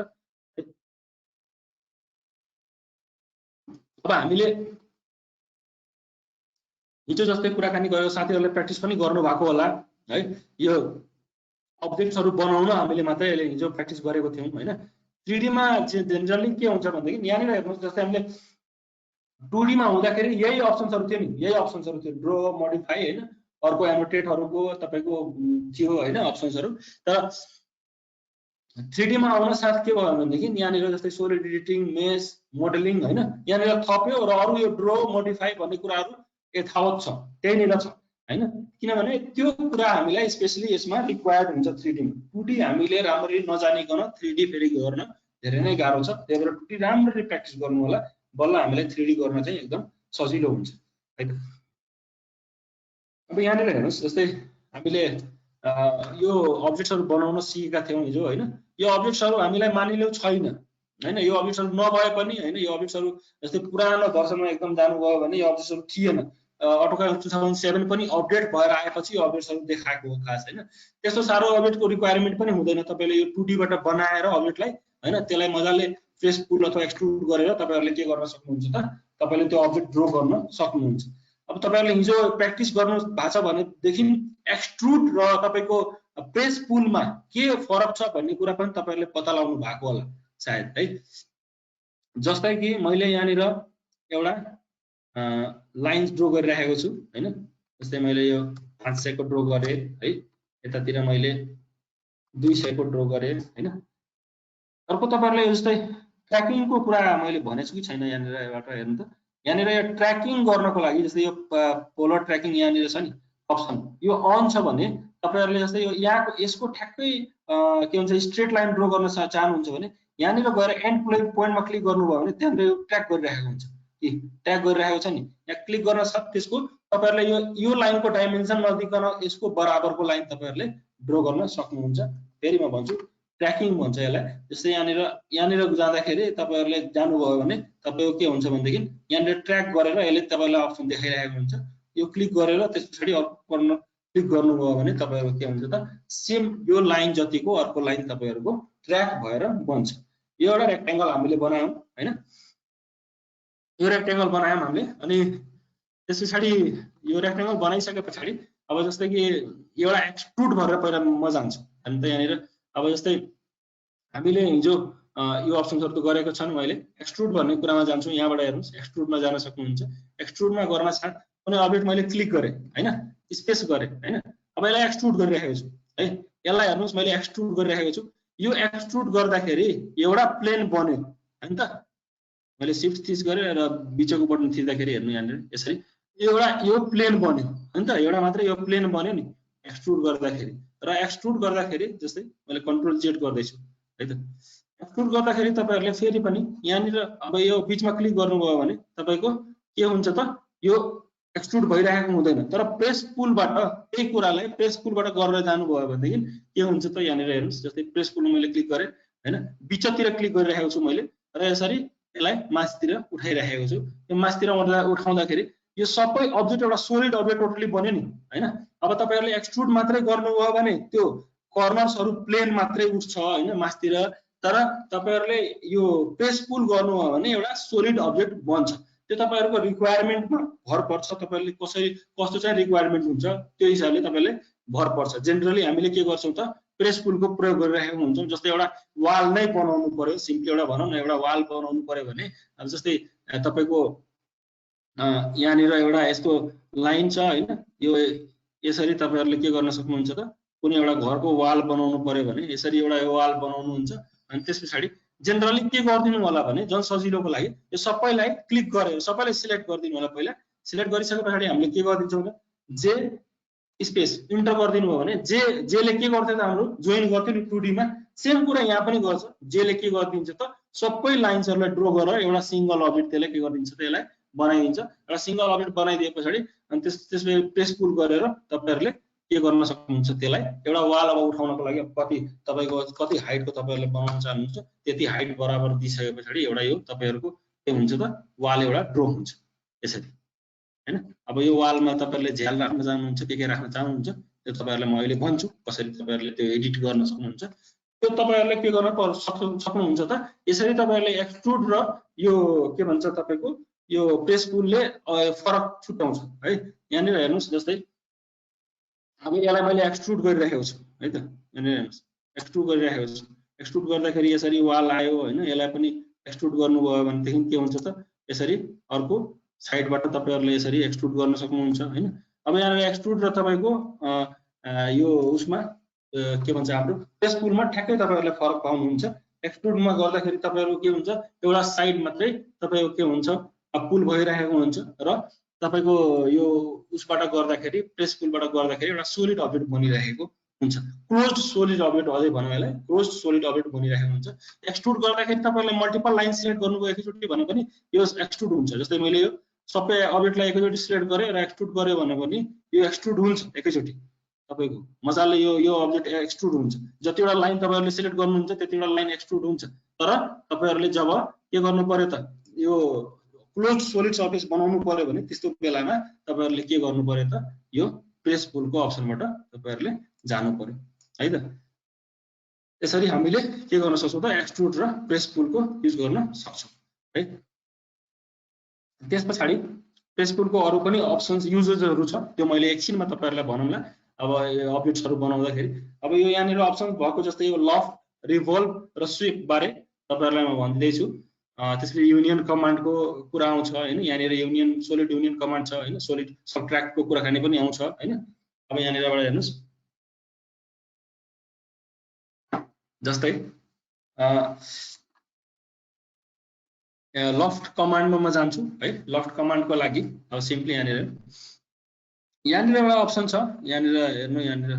अब हामीले हिजो जस्तै कुराकानी गरेको साथीहरूले प्र्याक्टिस पनि गर्नु भएको होला है। यो अब्जेक्ट्सहरू बनाउन हामीले मात्रै अहिले हिजो प्र्याक्टिस गरेको थियौँ होइन। 3D मा जेनरली के हुन्छ भनेदेखि यहाँनिर हेर्नुहोस्, जस्तै हामीले 2D मा हुँदाखेरि यही अप्सन्सहरू थियो नि, यही अप्सन्सहरू थियो, ड्रो, मोडिफाई होइन, अर्को एनोटेटहरूको तपाईको थियो होइन अप्सन्सहरू। तर 3D मा आउन साथ के भयो भनेदेखि यहाँनिर जस्तै सोलिड एडिटिङ, मेस, मोडलिङ होइन, यहाँनिर थप्यो र अरू यो ड्रो, मोडिफाई भन्ने कुराहरू यथावत छ, त्यहीँनिर छ होइन। किनभने त्यो कुरा हामीलाई स्पेशली यसमा रिक्वायर्ड हुन्छ 3D मा। 2D हामीले राम्ररी नजानिकन 3D फेरि गर्न धेरै नै गाह्रो छ। त्यही भएर 2D राम्ररी प्र्याक्टिस गर्नु होला, बल्ल हामीलाई 3D गर्न चाहिँ एकदम सजिलो हुन्छ है त। अब यहाँनिर हेर्नुहोस्, जस्तै हामीले यो अब्जेक्ट्सहरू बनाउन सिकेका थियौँ हिजो होइन। यो अब्जेक्ट्सहरू हामीलाई मानिलिउँ छैन होइन, यो अब्जेक्ट्सहरू नभए पनि होइन, यो अब्जेक्ट्सहरू जस्तै पुरानो भर्सनमा एकदम जानुभयो भने यो अब्जेक्ट्सहरू थिएन। AutoCAD 2007 पनि अपडेट भएर आएपछि यो अब्जेक्ट्सहरू देखाएको हो खास होइन। त्यस्तो साह्रो अब्जेक्टको रिक्वायरमेन्ट पनि हुँदैन। तपाईँले यो 2D बाट बनाएर अब्जेक्टलाई होइन, त्यसलाई मजाले प्रेस पुल अथवा एक्सट्रुड गरेर तपाईँहरूले के गर्न सक्नुहुन्छ त, तपाईँले त्यो अब्जेक्ट ड्रो गर्न सक्नुहुन्छ। अब तपाईँहरूले हिजो प्र्याक्टिस गर्नु भएको छ भनेदेखि एक्सट्रुड र तपाईँको प्रेस पुलमा के फरक छ भन्ने कुरा पनि तपाईँहरूले पत्ता लगाउनु भएको होला सायद है। जस्तै कि मैले यहाँनिर एउटा लाइन्स ड्रो गरिराखेको छु होइन। जस्तै मैले यो 500 को ड्रो गरेँ है, यतातिर मैले 200 को ड्रो गरेँ होइन। अर्को तपाईँहरूले जस्तै ट्र्याकिङको कुरा मैले भनेछु कि छैन यहाँनिर एउटा हेर्नु त। यहाँनिर यो ट्र्याकिङ गर्नको लागि जस्तै यो पोलर ट्र्याकिङ यहाँनिर छ नि अप्सन, यो अन छ भने तपाईँहरूले जस्तै यो यहाँको यसको ठ्याक्कै के भन्छ स्ट्रेट लाइन ड्रो गर्न चाहनुहुन्छ भने यहाँनिर गएर एन्ड पोइन्टमा क्लिक गर्नुभयो भने त्यहाँनिर यो ट्र्याक गरिरहेको हुन्छ कि ट्याग गरिरहेको छ नि, यहाँ क्लिक गर्न साथ त्यसको तपाईँहरूले यो लाइनको डाइमेन्सन नदिकन यसको बराबरको लाइन तपाईँहरूले ड्रो गर्न सक्नुहुन्छ। फेरि म भन्छु ट्र्याकिङ भन्छ यसलाई। जस्तै यहाँनिर जाँदाखेरि तपाईँहरूले जानुभयो भने तपाईँको के हुन्छ भनेदेखि यहाँनिर ट्र्याक गरेर यसले तपाईँलाई अप्सन देखाइरहेको हुन्छ। यो क्लिक गरेर त्यस पछाडि अर्को कर्नर क्लिक गर्नुभयो भने तपाईँहरूको के हुन्छ त, सेम यो लाइन जतिको अर्को लाइन तपाईँहरूको ट्र्याक भएर बन्छ। यो एउटा रेक्टेङ्गल हामीले बनायौँ होइन, यो रेक्टेङ्गल बनायौँ हामीले। अनि त्यस पछाडि यो रेक्टेङ्गल बनाइसके पछाडि अब जस्तै कि एउटा एक्सट्रुड भएर पहिला म जान्छु अनि त यहाँनिर। अब जस्तै हामीले हिजो यो अप्सन्सहरू त गरेको छन्, मैले एक्सट्रुड भन्ने कुरामा जान्छु। यहाँबाट हेर्नुहोस् एक्सट्रुडमा जान सक्नुहुन्छ। एक्सट्रुडमा गर्न साथ कुनै अब्जेक्ट मैले क्लिक गरेँ होइन, स्पेस गरेँ होइन, अब यसलाई एक्सट्रुड गरिरहेको छु है। यसलाई हेर्नुहोस् मैले एक्सट्रुड गरिरहेको छु। यो एक्सट्रुड गर्दाखेरि एउटा प्लेन बन्यो होइन त। मैले सिफ्ट थिच गरेँ र बिचको बटन थिच्दाखेरि हेर्नु यहाँनिर यसरी एउटा यो प्लेन बन्यो होइन त, एउटा मात्रै यो प्लेन बन्यो नि एक्सट्रुड गर्दाखेरि। र एक्सट्रुड गर्दाखेरि जस्तै मैले कन्ट्रोल जेड गर्दैछु है त। एक्सट्रुड गर्दाखेरि तपाईँहरूले फेरि पनि यहाँनिर अब यो बिचमा क्लिक गर्नुभयो भने तपाईँको के हुन्छ त, यो एक्सट्रुड भइरहेको हुँदैन। तर प्रेस पुलबाट त्यही कुरालाई प्रेस पुलबाट गरेर जानुभयो भनेदेखि के हुन्छ त, यहाँनिर हेर्नुहोस् जस्तै प्रेस पुलमा मैले क्लिक गरेँ होइन, बिचतिर क्लिक गरिरहेको छु मैले र यसरी यसलाई माथितिर उठाइरहेको छु। यो माथितिर उठाउँदाखेरि यो सबै अब्जेक्ट एउटा सोलिड अब्जेक्ट टोटली बन्यो नि होइन। अब तपाईँहरूले एक्सट्रुड मात्रै गर्नुभयो भने त्यो कर्नर्सहरू प्लेन मात्रै उठ्छ होइन माथितिर। तर तपाईँहरूले यो प्रेस पुल गर्नुभयो भने एउटा सोलिड अब्जेक्ट बन्छ। त्यो तपाईँहरूको रिक्वायरमेन्टमा भर पर्छ, तपाईँहरूले कसरी कस्तो चाहिँ रिक्वायरमेन्ट हुन्छ त्यो हिसाबले तपाईँले भर पर्छ। जेनरली हामीले के गर्छौँ त, प्रेस पुलको प्रयोग गरिरहेको हुन्छौँ। जस्तै एउटा वाल नै बनाउनु पर्यो, सिम्पली एउटा भनौँ न एउटा वाल बनाउनु पर्यो भने अब जस्तै तपाईँको यहाँनिर एउटा यस्तो लाइन छ होइन, यो यसरी तपाईँहरूले के गर्न सक्नुहुन्छ त, कुनै एउटा घरको वाल बनाउनु पर्यो भने यसरी एउटा यो वाल बनाउनुहुन्छ। अनि त्यस पछाडि जेनरली के गरिदिनु होला भने झन् सजिलोको लागि यो सबैलाई क्लिक गरेर सबैलाई सिलेक्ट गरिदिनु होला। पहिला सिलेक्ट गरिसके पछाडि हामीले के गरिदिन्छौँ त, जे स्पेस इन्टर गरिदिनु भयो भने जेले के गर्थ्यो त, हाम्रो जोइन गर्थ्यो नि 2D मा, सेम कुरा यहाँ पनि गर्छ। जेले के गरिदिन्छ त, सबै लाइन्सहरूलाई ड्रो गरेर एउटा सिङ्गल अब्जेक्ट त्यसले के गरिदिन्छ त, यसलाई बनाइदिन्छ। एउटा सिङ्गल अब्जेक्ट बनाइदिए पछाडि अनि त्यसपछि प्रेस पुल गरेर तपाईँहरूले के गर्न सक्नुहुन्छ त्यसलाई एउटा वाल अब उठाउनको लागि कति तपाईको कति हाइटको तपाईहरुले बनाउन चाहनुहुन्छ त्यति हाइट बराबर दिइसकेपछि एउटा यो तपाईहरुको के हुन्छ त वाल एउटा ड्र हुन्छ यसरी हैन। अब यो वालमा तपाईहरुले झ्याल राख्न चाहनुहुन्छ के राख्न चाहनुहुन्छ त्यो तपाईहरुलाई म अहिले भन्छु कसरी तपाईहरुले त्यो एडिट गर्न सक्नुहुन्छ। त्यो तपाईहरुले के गर्न सक्नुहुन्छ त यसरी तपाईहरुले एक्सट्रुड र यो के भन्छ तपाईको यो प्रेस टुलले फरक छुट्याउँछ है। यहाँनिर हेर्नुस् जस्तै अब यसलाई मैले एक्सट्रुड गरिराखेको छु है त, यहाँनिर हेर्नुस् एक्सट्रुड गरिराखेको छु। एक्सट्रुड गर्दाखेरि यसरी वाल आयो हैन, यसलाई पनि एक्सट्रुड गर्नुभयो भनेदेखि के हुन्छ त यसरी अर्को साइडबाट तपाईहरुले यसरी एक्सट्रुड गर्न सक्नुहुन्छ हैन। अब यहाँनिर एक्सट्रुड र तपाईको यो उसमा के भन्छ हाम्रो प्रेस टुलमा ठ्याक्कै तपाईहरुले फरक पाउनुहुन्छ। एक्सट्रुडमा गर्दाखेरि तपाईहरु के हुन्छ एउटा साइड मात्रै तपाईको के हुन्छ पुल भइरहेको हुन्छ र तपाईको यो उसबाट गर्दाखेरि प्रेस टुलबाट गर्दाखेरि एउटा सोलिड अब्जेक्ट बनिरहेको हुन्छ। क्लोज्ड सोलिड अब्जेक्ट अझै भनौँ यसलाई क्लोज्ड सोलिड अब्जेक्ट बनिरहेको हुन्छ। एक्सट्रुड गर्दाखेरि तपाईहरुले मल्टिपल लाइन सिलेक्ट गर्नुभयो एकैचोटी भने पनि यो एक्सट्रुड हुन्छ। जस्तै मैले यो सबै अब्जेक्टलाई एकैचोटी सिलेक्ट गरे र एक्सट्रुड गरे भने पनि यो एक्सट्रुड हुन्छ एकैचोटी तपाईको मजाले यो अब्जेक्ट एक्सट्रुड हुन्छ। जतिवटा लाइन तपाईहरुले सिलेक्ट गर्नुहुन्छ त्यतिवटा लाइन एक्सट्रुड हुन्छ। तर तपाईहरुले जब के गर्नु पर्यो त यो क्लोज सोलिड सर्फेस बनाउनु पर्यो भने त्यस्तो बेलामा तपाईहरुले के गर्नु पर्यो त यो प्रेस टुलको अप्सनबाट तपाईहरुले जानु पर्यो है त। यसरी हामीले के गर्न सक्छौं त एक्सट्रुड र प्रेस टुलको युज गर्न सक्छौं है। त्यसपछि प्रेस टुलको अरु पनि अप्सन्स युजेसहरु छ त्यो मैले एकछिनमा तपाईहरुलाई भनौँला। अब अब्जेक्ट्सहरु बनाउँदाखेरि अब यो यहाँनिर अप्सन भएको जस्तै यो लफ्ट, रिभल्भ र स्वीप बारे तपाईहरुलाई म भन्दै छु। त्यसपछि युनियन कमान्डको कुरा आउँछ हैन, यहाँनिर युनियन सोलिड युनियन कमान्ड छ हैन, सोलिड सबट्र्याक्टको कुराकानी पनि आउँछ हैन। अब यहाँनिरबाट हेर्नुस् जस्तै लफ्ट कमान्डमा म जान्छु है। लफ्ट कमान्डको लागि अब सिम्पली यहाँनिर एउटा अप्सन छ, यहाँनिर हेर्नु यहाँनिर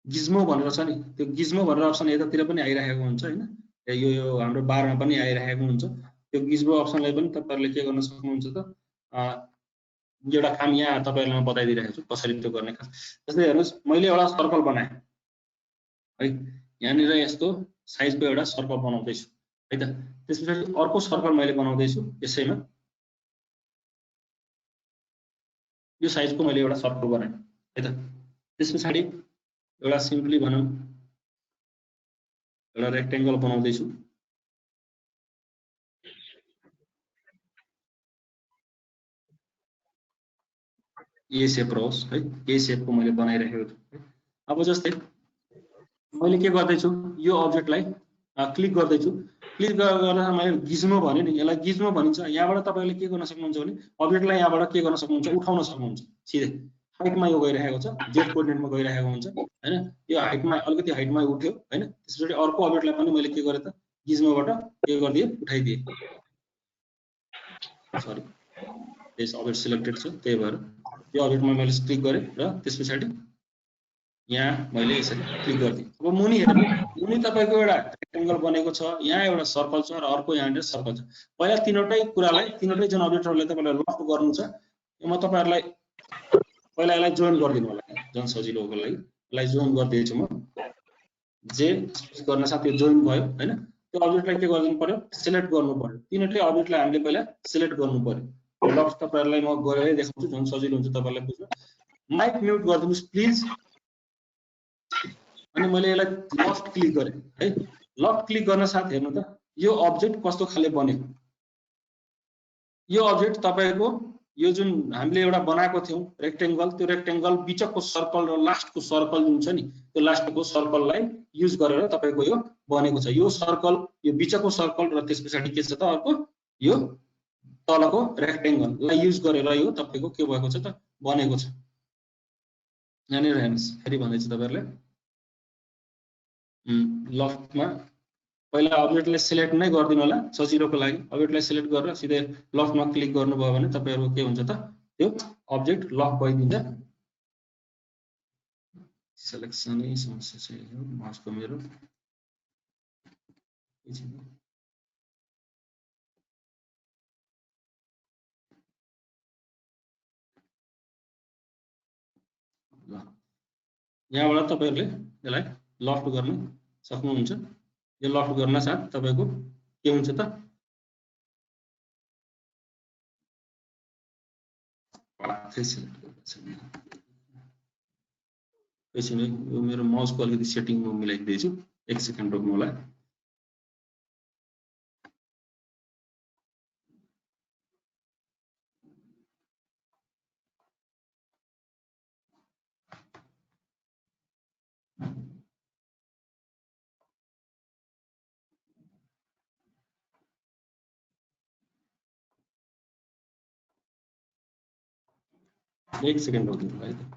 गिज्मो भनेर छ नि, त्यो गिज्मो भनेर अप्सन यतातिर पनि आइरहेको हुन्छ हैन। यो हाम्रो बारमा पनि आइरहेको हुन्छ। त्यो गिज्मो अप्सनलाई पनि तपाईहरुले के गर्न सक्नुहुन्छ त एउटा काम यहाँ तपाईहरुलाई म बताइदिइरहेको छु कसरी त्यो गर्ने काम। जस्तै हेर्नुस् मैले एउटा सर्कल बनाए है, यहाँनिर यस्तो साइजको एउटा सर्कल बनाउँदै छु है त। त्यसपछि अर्को सर्कल मैले बनाउँदै छु यसैमा यो साइजको मैले एउटा सर्कल बनाए है त। त्यसपछि एउटा सिम्पली भनौं एउटा रेक्टेंगल बनाउँदै छु। ए शेप रहोस् है, ए शेपको मैले बनाइरहेको छु। अब जस्तै मैले के गर्दै छु यो अब्जेक्टलाई क्लिक गर्दै छु। क्लिक गर्दा मैले गिज्मो भने नि, यसलाई गिज्मो भनिन्छ। यहाँबाट तपाईले के गर्न सक्नुहुन्छ भने अब्जेक्टलाई यहाँबाट के गर्न सक्नुहुन्छ उठाउन सक्नुहुन्छ सिधै। हाइटमा यो गइरहेको छ, जेड कोअर्डिनेटमा गइरहेको हुन्छ हैन। यो हाइटमा अलिकति हाइटमा उठ्यो हैन। त्यसपछि अर्को अब्जेक्टलाई पनि मैले के गरे त गिज्मोबाट के गर्दिए उठाइदिए। सरी यस अब्जेक्ट सिलेक्टेड छ त्यही भएर यो अब्जेक्टमा मैले क्लिक गरे र त्यसपछि यहाँ मैले यसरी क्लिक गर्दिए। अब मुनि हेर्नु, मुनि तपाईको एउटा रेक्टेंगल बनेको छ, यहाँ एउटा सर्कल छ र अर्को यहाँनिर सर्कल छ। पहिला तीनवटै कुरालाई तीनवटै जुन अब्जेक्टहरुलाई तपाईले लफ्ट गर्नु छ म तपाईहरुलाई पहिला यसलाई जोइन गर्दिनु होला जन सजिलोको लागि। यसलाई जोइन गर्दैछु म। जे गर्न साथ यो जोइन भयो हैन। त्यो अब्जेक्टलाई के गर्नु पर्यो सिलेक्ट गर्नु पर्यो। तीनवटै अब्जेक्टलाई हामीले पहिला सिलेक्ट गर्नु पर्यो। लफ्ट तपाईहरुलाई म गरेरै देखाउँछु जन सजिलो हुन्छ तपाईहरुलाई बुझ्न। Mic mute गरिदिनुस् please. अनि मैले यसलाई लफ्ट क्लिक गरे है। लफ्ट क्लिक गर्न साथ हेर्नु त यो अब्जेक्ट कस्तो खाले बन्यो। यो अब्जेक्ट तपाईको यो जुन हामीले एउटा बनाएको थियौ रेक्टेंगल, त्यो रेक्टेंगल बीचको सर्कल र लास्टको सर्कल जुन छ नि त्यो लास्टको सर्कललाई युज गरेर तपाईको यो बनेको छ। यो सर्कल यो बीचको सर्कल र त्यसपछि के छ त अर्को यो तलको रेक्टेंगललाई युज गरेर यो तपाईको के भएको छ त बनेको छ। यहाँनिर हेर्नुस् फेरि भन्दैछु तपाईहरुलाई लफ्टमा पहिला अब्जेक्टलाई सिलेक्ट नै गर्दिनु होला सजिलोको लागि। अब्जेक्टलाई सिलेक्ट गरेर सिधै लफ्टमा क्लिक गर्नुभयो भने तपाईहरुको के हुन्छ त त्यो अब्जेक्ट लक भइदिन्छ। सिलेक्सनै समस्या छ यो माउसको मेरो। ल यहाँबाट तपाईहरुले यसलाई लफ्ट गर्न सक्नुहुन्छ। यो लफ्ट गर्न साथ तपाईको के हुन्छ त एकछिन यो मेरो माउसको अलिकति सेटिङ म मिलाइदिन्छु। एक सेकेन्ड रोक्नु होला। एक सेकेन्ड रोक्नु होला है त।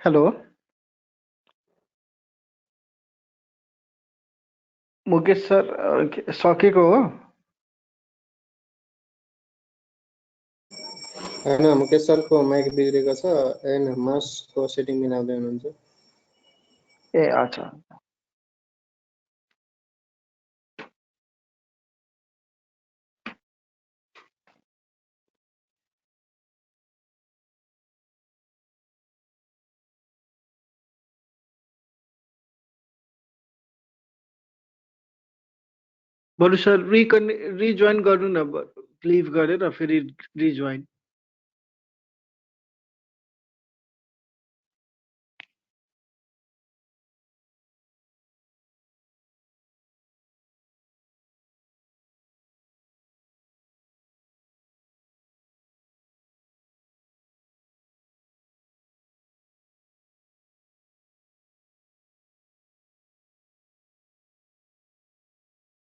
हेलो मुकेश सर सकेको हो? हैन मुकेश सरको माइक बिग्रेको छ। हैन माउसको सेटिङ मिलाउँदै हुनुहुन्छ। ए अच्छा बरु सर रिजोइन गर्नु न, लिभ गरेर फेरि रिजोइन।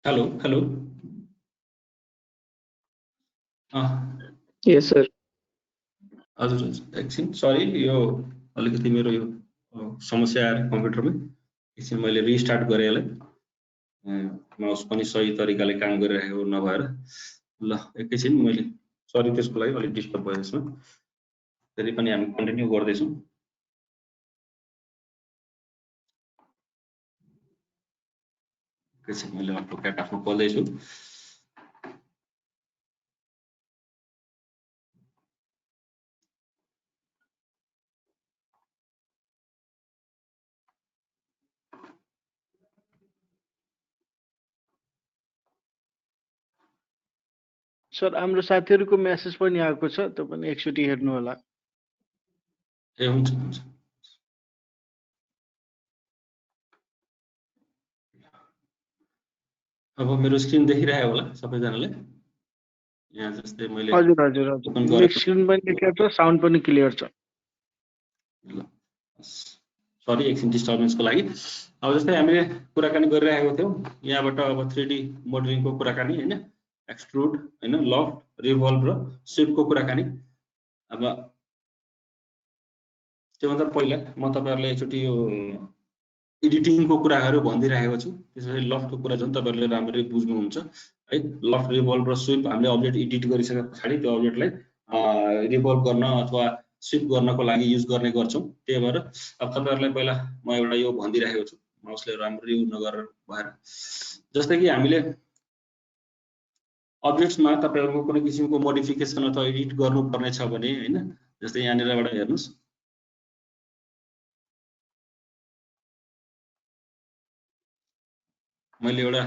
हेलो हेलो यस सर। हजुर हजुर एकछिन सरी, यो अलिकति मेरो यो समस्या आएर कम्प्युटरमा एकछिन मैले रिस्टार्ट गरेँ यसलाई, माउस पनि सही तरिकाले काम गरिरहेको नभएर। ल एकैछिन मैले सरी त्यसको लागि अलिक डिस्टर्ब भयो यसमा। फेरि पनि हामी कन्टिन्यू गर्दैछौँ। एकैछिन मैले अटोक्याट आफ्नो खोल्दैछु। सर हाम्रो साथीहरूको मेसेज पनि आएको छ, त्यो पनि एकचोटि हेर्नु होला। ए हुन्छ हुन्छ। अब मेरो स्क्रिन देखिरहेको होला सबैजनाले? यहाँ जस्तै मैले हजुर हजुर हजुर, मेरो स्क्रिन पनि देखेको छ, साउन्ड पनि क्लियर छ। ल सरी एकछिन डिस्टर्बेन्सको लागि। अब जस्तै हामीले कुराकानी गरिरहेको थियौँ यहाँबाट अब 3D मोडलिङको कुराकानी हैन, एक्सट्रुड हैन, लफ्ट, रिभल्भ र स्वीपको कुराकानी। अब त्योभन्दा पहिला म तपाईहरुलाई एकचोटि यो एडिटिङको कुराहरु भनिदिइरहेको छु, त्यसैले लफ्टको कुरा झन् तपाईहरुले राम्ररी बुझ्नुहुन्छ है। लफ्ट, रिभल्भ र स्वीप हामीले अब्जेक्ट एडिट गरिसके पछाडी त्यो अब्जेक्टलाई रिभल्भ गर्न अथवा स्वीप गर्नको लागि युज गर्ने गर्छौं। त्यही भएर अब तपाईहरुलाई पहिला म एउटा यो भनिदिइरहेको छु, माउसले राम्ररी नगरेर भएर। जस्तै कि हामीले अब्जेक्ट्समा तपाईहरुको कुनै किसिमको मोडिफिकेसन अथवा एडिट गर्नुपर्ने छ भने हैन, जस्तै यहाँनिरबाट हेर्नुस्, मैले एउटा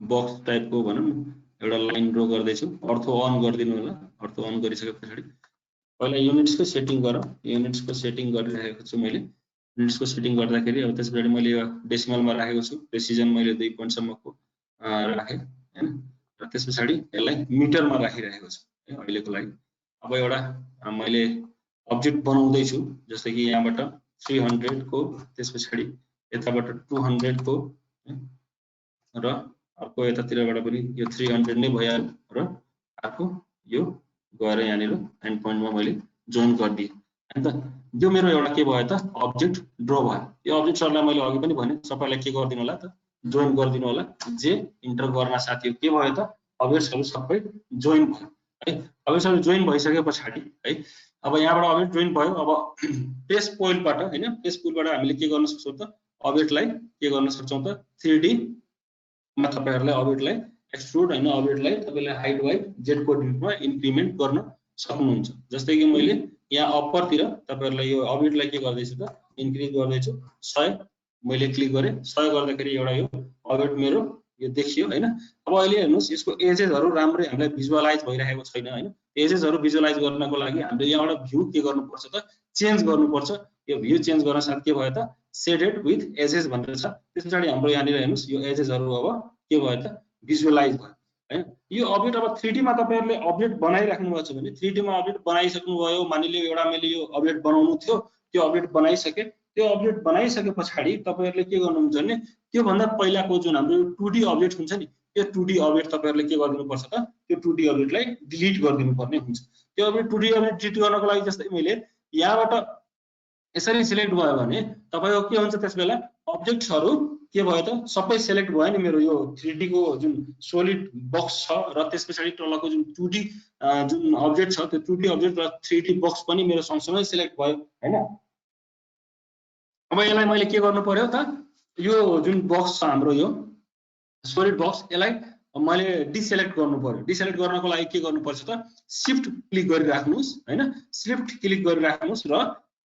बक्स टाइपको भनौं एउटा लाइन ड्रा गर्दै छु। अर्थो अन गरिदिनु होला। अर्थो अन गरिसके पछाडी पहिला युनिट्सको सेटिङ गरौँ। युनिट्सको सेटिङ गरिरहेको छु मैले। युनिट्सको सेटिङ गर्दाखेरि अब त्यसपछि मैले यो डेसिमलमा राखेको छु। प्रेसिजन मैले 2 पोइन्ट सम्मको राखे हैन, र त्यसपछि यसलाई मिटरमा राखिरहेको छु है अहिलेको लागि। अब एउटा मैले अब्जेक्ट बनाउँदै छु, जस्तै कि यहाँबाट 300 को, त्यसपछि यताबाट 200 को र अर्को यतातिरबाट पनि यो 300 नै भइहाल्यो र अर्को यो गएर यहाँनिर एन्ड पोइन्टमा मैले जोइन गरिदिए हैन त। यो मेरो एउटा के भयो त अब्जेक्ट ड्रा भयो। यो अब्जेक्टहरुलाई मैले अघि पनि भने सबैलाई के गर्दिनु होला त जोइन गरिदिनु होला। जे इन्टर गर्न साथीहरु के भयो त अब्जेक्टहरु सबै जोइन भयो है। अब्जेक्टहरु जोइन भइसके पछाडी है अब यहाँबाट अब्जेक्ट जोइन भयो। अब पेज पोइन्टबाट हैन, पेज पोइन्टबाट हामीले के गर्न सक्छौं त अब्जेक्टलाई के गर्न सक्छौं त 3D मा तपाईहरुलाई अब्जेक्टलाई एक्सट्रुड हैन, अब्जेक्टलाई तपाईले हाइट वाइड जेड कोअर्डिनेटमा इन्क्रिमेन्ट गर्न सक्नुहुन्छ। जस्तै कि मैले यहाँ अप्परतिर तपाईहरुलाई यो अब्जेक्टलाई के गर्दै छु त इन्क्रिज गर्दै छु 100 मैले क्लिक गरे। 100 गर्दाखेरि एउटा यो अब्जेक्ट मेरो यो देखियो हैन। अब अहिले हेर्नुस् यसको एजेसहरु राम्रै हामीलाई भिजुअलाइज भइरहेको छैन हैन। एजेसहरु भिजुअलाइज गर्नको लागि हामीले यहाँबाट भ्यू के गर्नुपर्छ त चेन्ज गर्नुपर्छ। यो भ्यू चेन्ज गर्न साथ के भयो त शेडेड विथ एजेस भनेर छ। त्यसपछि हाम्रो यहाँनिर हेर्नुस् यो एजेसहरु अब के भयो त भिजुअलाइज भयो हैन। यो अब्जेक्ट अब 3D मा तपाईहरुले अब्जेक्ट बनाइराख्नु भएको छ भने 3D मा अब्जेक्ट बनाइसक्नु भयो, मानिलियो एउटा मैले यो अब्जेक्ट बनाउनु थियो, त्यो अब्जेक्ट बनाइसके। त्यो अब्जेक्ट बनाइसके पछाडी तपाईहरुले के गर्नुहुन्छ भने त्यो भन्दा पहिलाको जुन हाम्रो 2D अब्जेक्ट हुन्छ नि, त्यो 2D अब्जेक्ट तपाईहरुले के गरिदिनु पर्छ त त्यो 2D अब्जेक्टलाई डिलिट गरिदिनु पर्ने हुन्छ। त्यो अब्जेक्ट 2D अब्जेक्ट डिलिट गर्नको लागि जस्तै मैले यहाँबाट यसरी सिलेक्ट भयो भने तपाईको के हुन्छ त्यसबेला अब्जेक्ट्सहरु के भयो त सबै सिलेक्ट भयो नि। मेरो यो 3D को जुन सोलिड बक्स छ र त्यसपछि तलको जुन 2D जुन अब्जेक्ट छ त्यो 2D अब्जेक्ट र 3D बक्स पनि मेरो सँगसँगै सिलेक्ट भयो हैन। अब यसलाई मैले के गर्नु पर्यो त यो जुन बक्स छ हाम्रो यो सोलिड बक्स यसलाई मैले डिसेलेक्ट गर्नु पर्यो। डिसेलेक्ट गर्नको लागि के गर्नुपर्छ त शिफ्ट क्लिक गरिराख्नुस् हैन। शिफ्ट क्लिक गरिराख्नुस् र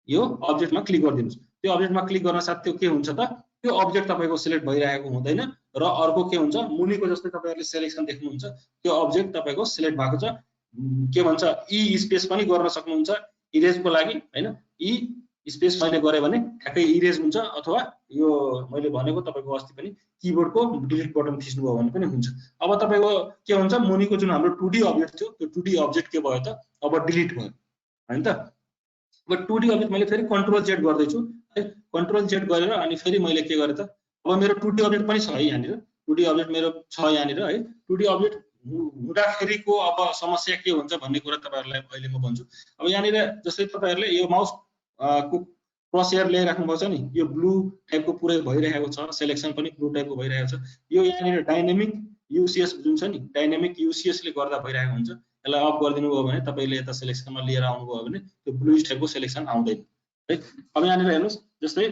यो अब्जेक्टमा क्लिक गरिदिनुस्। त्यो अब्जेक्टमा क्लिक गर्न साथ त्यो के हुन्छ त त्यो अब्जेक्ट तपाईको सिलेक्ट भइरहेको हुँदैन र अर्को के हुन्छ मुनिको जस्तै तपाईहरुले सिलेक्सन देख्नुहुन्छ त्यो अब्जेक्ट तपाईको सिलेक्ट भएको छ के भन्छ ई स्पेस पनि गर्न सक्नुहुन्छ इरेजको लागि हैन ई स्पेस मैले गरे भने ठ्याक्कै इरेज हुन्छ अथवा यो मैले भनेको तपाईको अस्ति पनि किबोर्डको डिलिट बटन थिच्नु भयो भने पनि हुन्छ अब तपाईको के हुन्छ मुनिको जुन हाम्रो 2D अब्जेक्ट थियो त्यो 2D अब्जेक्ट के भयो त अब डिलिट भयो हैन त अब 2D अब्जेक्ट मैले फेरि कन्ट्रोल जेड गर्दै छु है कन्ट्रोल जेड गरेर अनि फेरि मैले के गरे त अब मेरो 2D अब्जेक्ट पनि छ है यहाँनिर 2D अब्जेक्ट मेरो छ यहाँनिर है 2D अब्जेक्ट हुँदाखेरिको अब समस्या के हुन्छ भन्ने कुरा तपाईहरुलाई अहिले म भन्छु अब यहाँनिर जस्तै तपाईहरुले यो माउस को क्रसहेयर ल्याइराख्नु भएको छ नि यो ब्लू टाइपको पुरै भइरहेको छ सिलेक्सन पनि ब्लू टाइपको भइरहेको छ यो यहाँनिर डाइनामिक यूसीएस जुन छ नि डाइनामिक यूसीएस ले गर्दा भइरहेको हुन्छ यसलाई अफ गरिदिनु भयो भने तपाईले यता सिलेक्सनमा लिएर आउनु भयो भने त्यो ब्लू टाइपको सिलेक्सन आउँदैन है अब यहाँनिर हेर्नुस् जस्तै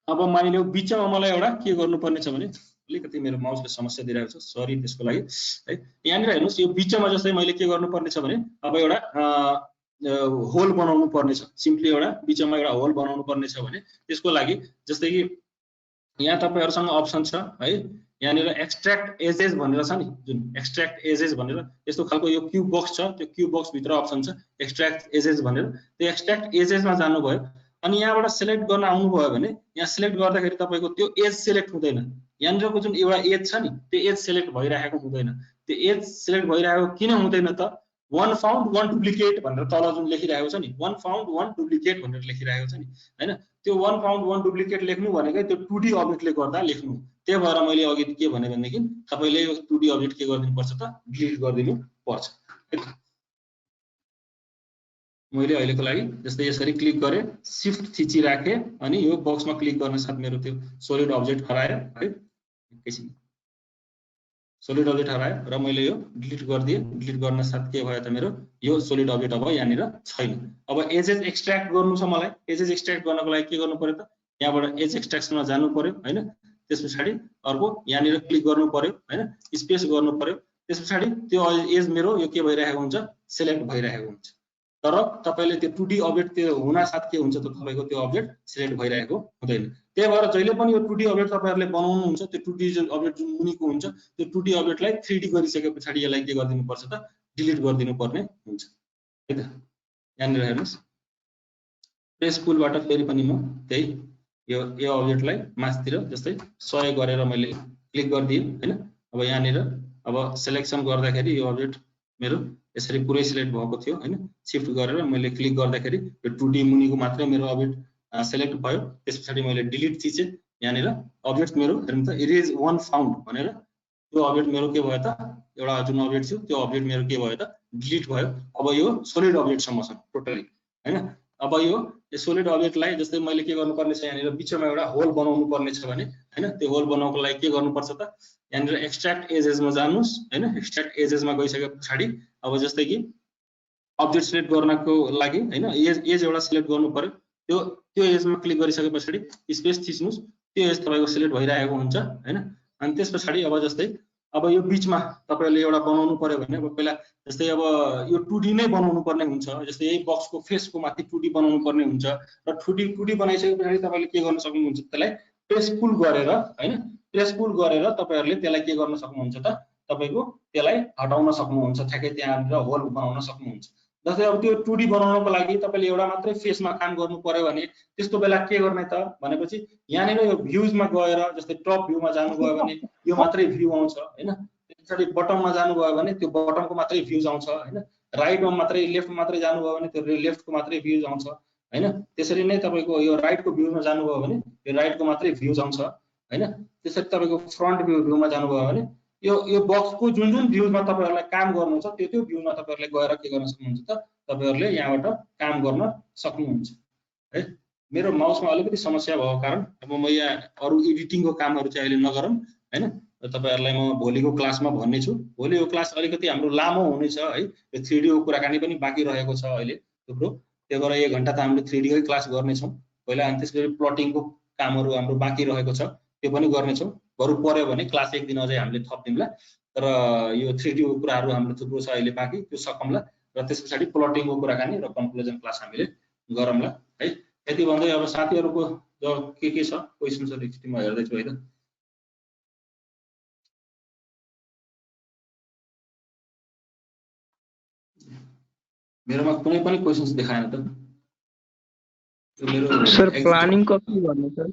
अब मानिलियो बीचमा मलाई एउटा के गर्नुपर्ने छ भने अलिकति मेरो माउसले समस्या दिइरहेको छ सरी त्यसको लागि है यहाँनिर हेर्नुस् यो बीचमा जस्तै मैले के गर्नुपर्ने छ भने अब एउटा होल बनाउनु पर्ने छ सिम्पली एउटा बीचमा एउटा होल बनाउनु पर्ने छ भने त्यसको लागि जस्तै कि यहाँ तपाईहरुसँग अप्सन छ है यहाँनिर एक्सट्र्याक्ट एजेस भनेर छ नि जुन एक्सट्र्याक्ट एजेस भनेर यस्तो खालको यो क्यूब बक्स छ त्यो क्यूब बक्स भित्र अप्सन छ एक्सट्र्याक्ट एजेस भनेर त्यो एक्सट्र्याक्ट एजेसमा जानु भयो अनि यहाँबाट सिलेक्ट गर्न आउनु भयो भने यहाँ सिलेक्ट गर्दाखेरि तपाईको त्यो एज सिलेक्ट हुँदैन यहाँनिरको जुन एउटा एज छ नि त्यो एज सिलेक्ट भइरहेको हुँदैन त्यो एज सिलेक्ट भइरहेको किन हुँदैन त one found one duplicate भनेर तल जुन लेखिरहेको छ नि one found one duplicate भनेर लेखिरहेको छ नि हैन त्यो one found one duplicate लेख्नु भनेकै त्यो 2D अब्जेक्टले गर्दा लेख्नु त्यही भएर मैले अघि के भने भनेदेखि तपाईले यो 2D अब्जेक्ट के गर्दिनु पर्छ त डिलिट गरिदिनु पर्छ मैले अहिलेको लागि जस्तै यसरी क्लिक गरे शिफ्ट थिची राखे अनि यो बक्समा क्लिक गर्न साथ मेरो त्यो सोलिड अब्जेक्ट हरायो है एकैछिन सोलिड अब्जेक्ट हरायो र मैले यो डिलिट गर्दिए डिलिट गर्न साथ के भयो त मेरो यो सोलिड अब्जेक्ट अब यहाँनिर छैन अब एजेस एक्सट्र्याक्ट गर्नु छ मलाई एजेस एक्सट्र्याक्ट गर्नको लागि के गर्नु पर्यो त यहाँबाट एज एक्सट्र्याक्सनमा जानु पर्यो हैन त्यसपछि अर्को यहाँनिर क्लिक गर्नु पर्यो हैन स्पेस गर्नु पर्यो त्यसपछि त्यो एज मेरो यो के भइरहेको हुन्छ सिलेक्ट भइरहेको हुन्छ तर तपाईले त्यो 2D अब्जेक्ट त्यो हुन साथ के हुन्छ त तपाईको त्यो अब्जेक्ट सिलेक्ट भइरहेको हुँदैन त्यही भएर जहिले पनि यो 2D अब्जेक्ट तपाईहरुले बनाउनु हुन्छ त्यो 2D जुन अब्जेक्ट जुन मुनिको हुन्छ त्यो 2D अब्जेक्टलाई 3D गरिसकेपछि यसलाई के गर्दिनु पर्छ त डिलिट गरिदिनु पर्ने हुन्छ है त यहाँनिर हेर्नुस् प्रेस पुलबाट फेरि पनि म त्यही यो अब्जेक्टलाई माथितिर जस्तै 100 गरेर मैले क्लिक गर्दिए हैन अब यहाँनिर अब सिलेक्सन गर्दाखेरि यो अब्जेक्ट मेरो यसरी पुरै सिलेक्ट भएको थियो हैन शिफ्ट गरेर मैले क्लिक गर्दाखेरि यो 2D मुनिको मात्रै मेरो अब्जेक्ट सिलेक्ट भयो त्यसपछि मैले डिलिट थिचे यहाँनिर अब्जेक्ट मेरो हेर्नु त इरेज वन फाउन्ड भनेर त्यो अब्जेक्ट मेरो के भयो त एउटा जुन अब्जेक्ट थियो त्यो अब्जेक्ट मेरो के भयो त डिलिट भयो अब यो सोलिड अब्जेक्ट सम्म छ टोटली हैन अब यो सोलिड अब्जेक्टलाई जस्तै मैले के गर्नुपर्ने छ यहाँनिर बीचमा एउटा होल बनाउनु पर्ने छ भने हैन त्यो होल बनाउनको लागि के गर्नुपर्छ त यहाँनिर एक्सट्र्याक्ट एजेसमा जानुस् हैन एक्सट्र्याक्ट एजेसमा गइसकेपछि अब जस्तै कि अब्जेक्ट सिलेक्ट गर्नको लागि हैन एज एउटा सिलेक्ट गर्नु पर्यो त्यो एजमा क्लिक गरिसकेपछि स्पेस थिच्नुस् त्यो एज तपाईको सिलेक्ट भइरहेको हुन्छ हैन अनि त्यसपछि अब जस्तै अब यो बीचमा तपाईले एउटा बनाउनु पर्यो भने अब पहिला जस्तै अब यो 2D नै बनाउनु पर्ने हुन्छ जस्तै यही बक्सको फेसको माथि 2D बनाउनु पर्ने हुन्छ र 2D बनाइसकेपछि तपाईले के गर्न सक्नुहुन्छ त्यसलाई प्रेस पुल गरेर हैन प्रेस पुल गरेर तपाईहरुले त्यसलाई के गर्न सक्नुहुन्छ त तपाईको त्यसलाई हटाउन सक्नुहुन्छ ठ्याक्कै त्यहाँनिर होल बनाउन सक्नुहुन्छ जस्तै अब त्यो 2D बनाउनको लागि तपाईले एउटा मात्रै फेसमा काम गर्नु पर्यो भने त्यस्तो बेला के गर्ने त भनेपछि यहाँनिर यो भ्यूजमा गएर जस्तै टप भ्यूमा जानु भयो भने यो मात्रै भ्यू आउँछ हैन त्यसपछि बटममा जानु भयो भने त्यो बटमको मात्रै भ्यूज आउँछ हैन राइटमा मात्रै लेफ्टमा मात्रै जानु भयो भने त्यो लेफ्टको मात्रै भ्यूज आउँछ हैन त्यसरी नै तपाईको यो राइटको भ्यूमा जानु भयो भने यो राइटको मात्रै भ्यूज आउँछ हैन त्यसरी तपाईको फ्रन्ट भ्यूमा जानु भयो भने यो बक्सको जुन भ्यूजमा तपाईहरुलाई काम गर्नु छ त्यो भ्यूमा तपाईहरुले गएर के गर्न सक्नुहुन्छ त तपाईहरुले यहाँबाट काम गर्न सक्नुहुन्छ है मेरो माउसमा अलिकति समस्या भएको कारण अब म यहाँ अरु एडिटिङको कामहरु चाहिँ अहिले नगरौँ हैन तपाईहरुलाई म भोलिको क्लासमा भन्ने छु भोलिको क्लास अलिकति हाम्रो लामो हुनेछ है यो 3D को कुराकानी पनि बाँकी रहेको छ अहिले थुप्रो त्यही भएर 1 घण्टा त हामीले 3D कै क्लास गर्ने छौं पहिला अनि त्यसपछि प्लटिङको कामहरु हाम्रो बाँकी रहेको छ त्यो पनि गर्ने छौं बरु पर्यो भने क्लास 1 दिन अझै हामीले थप्दिमला तर यो 3D को कुराहरु हाम्रो थुप्रो छ अहिले बाँकी त्यो सकमला र त्यसपछि प्लटिङको कुराकानी र कन्क्लुजन क्लास हामीले गरौँला है यति भन्दै अब साथीहरुको के छ क्वेसन्सहरु एकचोटि म हेर्दै छु है त। मेरोमा कुनै पनि क्वेसन्स देखाएन त। मेरो सर प्लानिङ कसरी गर्ने सर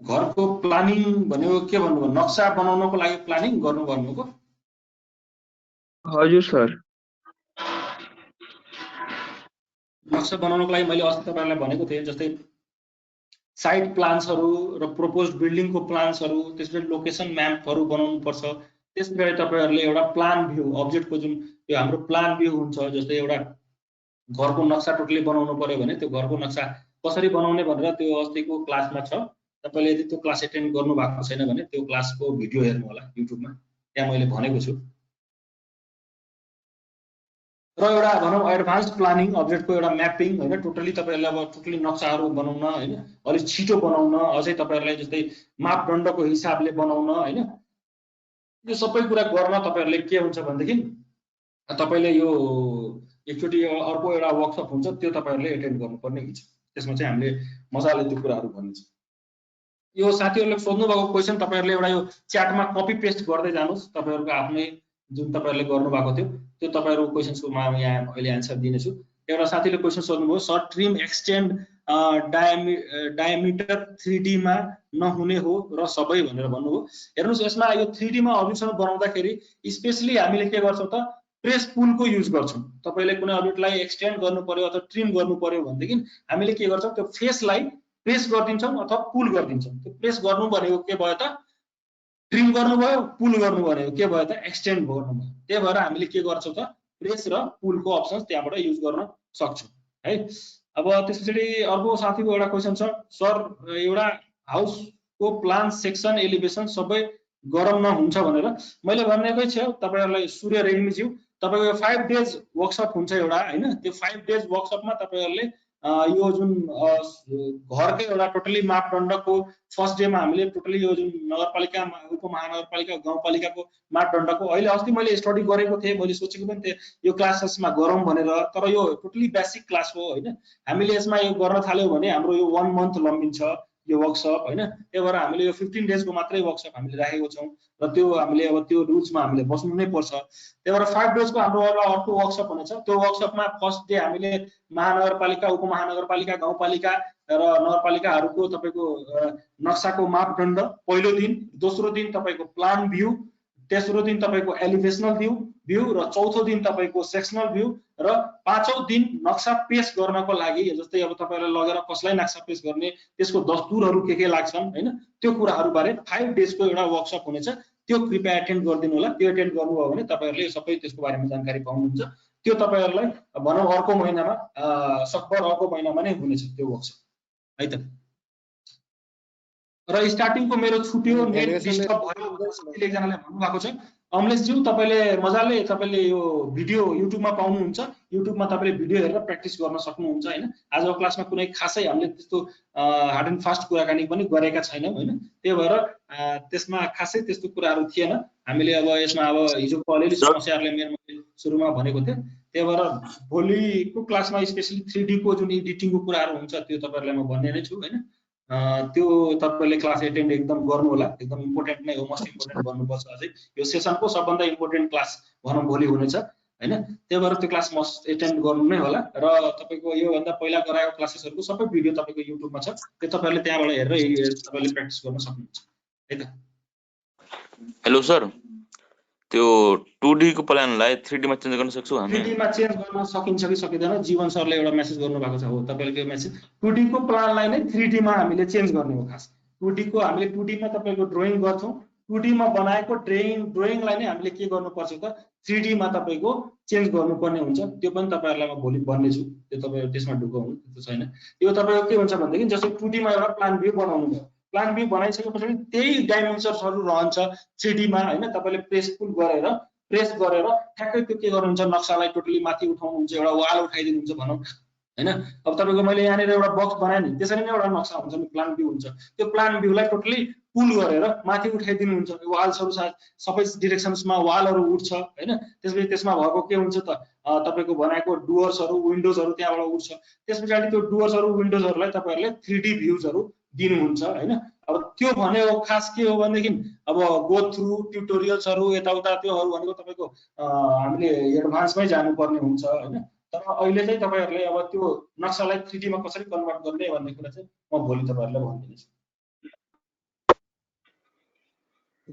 घरको प्लानिङ भनेको के भन्नुभयो? नक्सा बनाउनको लागि प्लानिङ गर्नु भन्नुको? हजुर सर। नक्सा बनाउनको लागि मैले अस्ति तपाईहरुलाई भनेको थिएँ, जस्तै साइट प्लान्सहरु र प्रपोज्ड बिल्डिङको प्लान्सहरु, त्यसपछि लोकेसन म्यापहरु बनाउनु पर्छ। त्यसपछि तपाईहरुले एउटा प्लान भ्यू, अब्जेक्टको जुन यो हाम्रो प्लान भ्यू हुन्छ, जस्तै एउटा घरको नक्सा टोटली बनाउनु पर्यो भने त्यो घरको नक्सा कसरी बनाउने भनेर त्यो अस्तिको क्लासमा छ। तपाईले यदि त्यो क्लास एटेन्ड गर्नु भएको छैन भने त्यो क्लासको भिडियो हेर्नु होला युट्युबमा, त्यहाँ मैले भनेको छु। र एउटा भनौं एडभान्स्ड प्लानिङ, अब्जेक्टको एउटा म्यापिङ हैन, टोटली तपाईहरुले अब टोटली नक्साहरु बनाउन हैन, अलि छिटो बनाउन, अझै तपाईहरुलाई जस्तै मापदण्डको हिसाबले बनाउन हैन, यो सबै कुरा गर्न तपाईहरुले के हुन्छ भनेदेखि तपाईले यो एकचोटी अर्को एउटा वर्कसप हुन्छ, त्यो तपाईहरुले एटेन्ड गर्नुपर्ने हुन्छ। त्यसमा चाहिँ हामीले मजाले त्यो कुराहरु भन्नेछ। यो साथीहरुले सोध्नु भएको क्वेशन तपाईहरुले एउटा यो च्याटमा कपी पेस्ट गर्दै जानुस्, तपाईहरुको आफ्नै जुन तपाईहरुले गर्नु भएको थियो त्यो तपाईहरुको क्वेशन्सको म यहाँ अहिले आन्सर दिनेछु। एउटा साथीले क्वेशन सोध्नुभयो, sir trim extend diameter 3D मा नहुने हो र सबै भनेर भन्नुभयो। हेर्नुस् यसमा यो 3D मा अब्जेक्टहरु बनाउँदाखेरि स्पेशली हामीले के गर्छौं त प्रेस पुलको युज गर्छौं। तपाईले कुनै अब्जेक्टलाई एक्सटेन्ड गर्नु पर्यो अथवा ट्रिम गर्नु पर्यो भनेदेखि हामीले के गर्छौं त्यो फेसलाई प्रेस गर्दिन्छौं अथवा पुल गर्दिन्छौं। त्यो प्रेस गर्नु भनेको के भयो त ट्रिम गर्नु भयो, पुल गर्नु भनेको के भयो त एक्सटेन्ड गर्नु भयो। त्यही भएर हामीले के गर्छौं त प्रेस र पुलको अप्सन्स त्यहाँबाट युज गर्न सक्छौं है। अब त्यसपछि अर्को साथीको एउटा क्वेशन छ, सर एउटा हाउसको प्लान सेक्सन एलिभेसन सबै गरममा हुन्छ भनेर। मैले भनेकै छु तपाईहरुलाई सूर्य रेग्मीज्यू, तपाईको 5 डेज वर्कसप हुन्छ एउटा हैन, त्यो 5 डेज वर्कसपमा तपाईहरुले यो जुन घरकै एउटा टोटली मापदण्डको फर्स्ट डेमा हामीले टोटली यो जुन नगरपालिका, उपमहानगरपालिका, गाउँपालिकाको मापदण्डको अहिले अस्ति मैले स्टडी गरेको थिएँ, मैले सोचेको पनि थिएँ यो क्लासमा गरौँ भनेर, तर यो टोटली बेसिक क्लास हो हैन। हामीले यसमा यो गर्न थाल्यौ भने हाम्रो यो 1 मन्थ लम्बिन्छ यो वर्कसप हैन। त्यही भएर हामीले यो 15 डेजको मात्रै वर्कसप हामीले राखेको छौं र त्यो हामीले अब त्यो रुल्समा हामीले बस्नु नै पर्छ। त्यही भएर 5 डेजको हाम्रो अर्को वर्कसप हुनेछ। त्यो वर्कसपमा फर्स्ट डे हामीले महानगरपालिका, उपमहानगरपालिका, गाउँपालिका र नगरपालिकाहरुको तपाईको नक्साको मापदण्ड पहिलो दिन, दोस्रो दिन तपाईको प्लान भ्यू, तेस्रो दिन तपाईको एलिभेशनल भ्यू र चौथो दिन तपाईको सेक्सनल भ्यू र पाँचौं दिन नक्सा पेश गर्नको लागि, जस्तै अब तपाईहरुले लगेर कसलाई नक्सा पेश गर्ने, त्यसको दस्तुरहरु के लाग्छन् हैन, त्यो कुराहरु बारे 5 डेजको एउटा वर्कसप हुनेछ। त्यो कृपया एटेन्ड गरिदिनु होला। त्यो एटेन्ड गर्नुभयो भने तपाईहरुले सबै त्यसको बारेमा जानकारी पाउनुहुन्छ। त्यो तपाईहरुलाई भनौं अर्को महिनामा सकभर अर्को महिनामा नै हुनेछ त्यो वर्कसप है त। र स्टार्टिङको मेरो छुट्यो नेट डिस्टर्ब भयो भन्ने एकजनाले भन्नु भएको छ। अमलेश ज्यू तपाईले मजाले तपाईले यो भिडियो युट्युबमा पाउनुहुन्छ। युट्युबमा तपाईले भिडियो हेरेर प्र्याक्टिस गर्न सक्नुहुन्छ हैन। आजको क्लासमा कुनै खासै हामीले त्यस्तो हार्ड एन्ड फास्ट कुराकानी पनि गरेका छैनौं हैन। त्यही भएर त्यसमा खासै त्यस्तो कुराहरु थिएन। हामीले अब यसमा अब हिजोको अलिअलि समस्याहरुले मैले सुरुमा भनेको थिएँ। त्यही भएर भोलिको क्लासमा स्पेशली 3D को जुन एडिटिङको कुराहरु हुन्छ त्यो तपाईहरुलाई म भन्ने नै छु हैन। त्यो तपाईले क्लास एटेन्ड एकदम गर्नु होला, एकदम इम्पोर्टेन्ट नै हो, मोस्ट इम्पोर्टेन्ट भन्नुपर्छ। अझै यो सेसनको सबभन्दा इम्पोर्टेन्ट क्लास भनौं भोलि हुनेछ हैन। त्यही भएर त्यो क्लास मस्ट एटेन्ड गर्नु नै होला। र तपाईको यो भन्दा पहिला गराएको क्लासेसहरुको सबै भिडियो तपाईको युट्युबमा छ, त्यो तपाईहरुले त्यहाँबाट हेरेर तपाईले प्र्याक्टिस गर्न सक्नुहुन्छ है त। हेलो सर, त्यो 2D को प्लानलाई 3D मा चेन्ज गर्न सक्छौ हामी? 3D मा चेन्ज गर्न सकिन्छ कि सकिदैन? जीवन सरले एउटा मेसेज गर्नु भएको छ। हो तपाईले त्यो मेसेज 2D को प्लानलाई नै 3D मा हामीले चेन्ज गर्ने हो। खास 2D को हामीले 2D मा तपाईको ड्राइङ गर्छौं, 2D मा बनाएको ड्राइङलाई नै हामीले के गर्नुपर्छ त 3D मा तपाईको चेन्ज गर्नुपर्ने हुन्छ। त्यो पनि तपाईहरुलाई म भोलि भन्ने छु। त्यो तपाईहरु त्यसमा ढुक्क हुनु त्यस्तो छैन। यो तपाईको के हुन्छ भन्दाखेरि जस्तै 2D मा एउटा प्लान भ्यू बनाउनु भयो, प्लान भ्यू बनाइसकेपछि त्यही डाइमेन्सनहरु रहन्छ 3D मा हैन। तपाईले प्रेस गरेर ठ्याक्कै त्यो के गर्नुहुन्छ नक्सालाई टोटली माथि उठाउनुहुन्छ, एउटा वाल उठाइदिनुहुन्छ भनौं हैन। अब तपाईको मैले यहाँनिर एउटा बक्स बनाए नि, त्यसरी नै एउटा नक्सा हुन्छ नि, प्लान भ्यू हुन्छ। त्यो प्लान भ्यूलाई टोटली पुल गरेर माथि उठाइदिनुहुन्छ। वाल्सहरु सबै डाइरेक्सन्समा वालहरु उठ्छ हैन। त्यसपछि त्यसमा भएको के हुन्छ त तपाईको बनाएको डुअर्सहरु विन्डोजहरु त्यहाँबाट उठ्छ। त्यसपछि त्यो डुअर्सहरु विन्डोजहरुलाई तपाईहरुले 3D भ्यूजहरु दिनुहुन्छ हैन। अब त्यो भनेको खास के हो भनेदेखि अब गो थ्रु ट्युटोरियल्सहरु यताउता त्योहरु भनेको तपाईको हामीले एडभान्समै जानुपर्ने हुन्छ हैन। तर अहिले चाहिँ तपाईहरुले अब त्यो नक्सालाई 3D मा कसरी कन्भर्ट गर्ने भन्ने कुरा चाहिँ म भोलि तपाईहरुलाई भनिदिनेछु।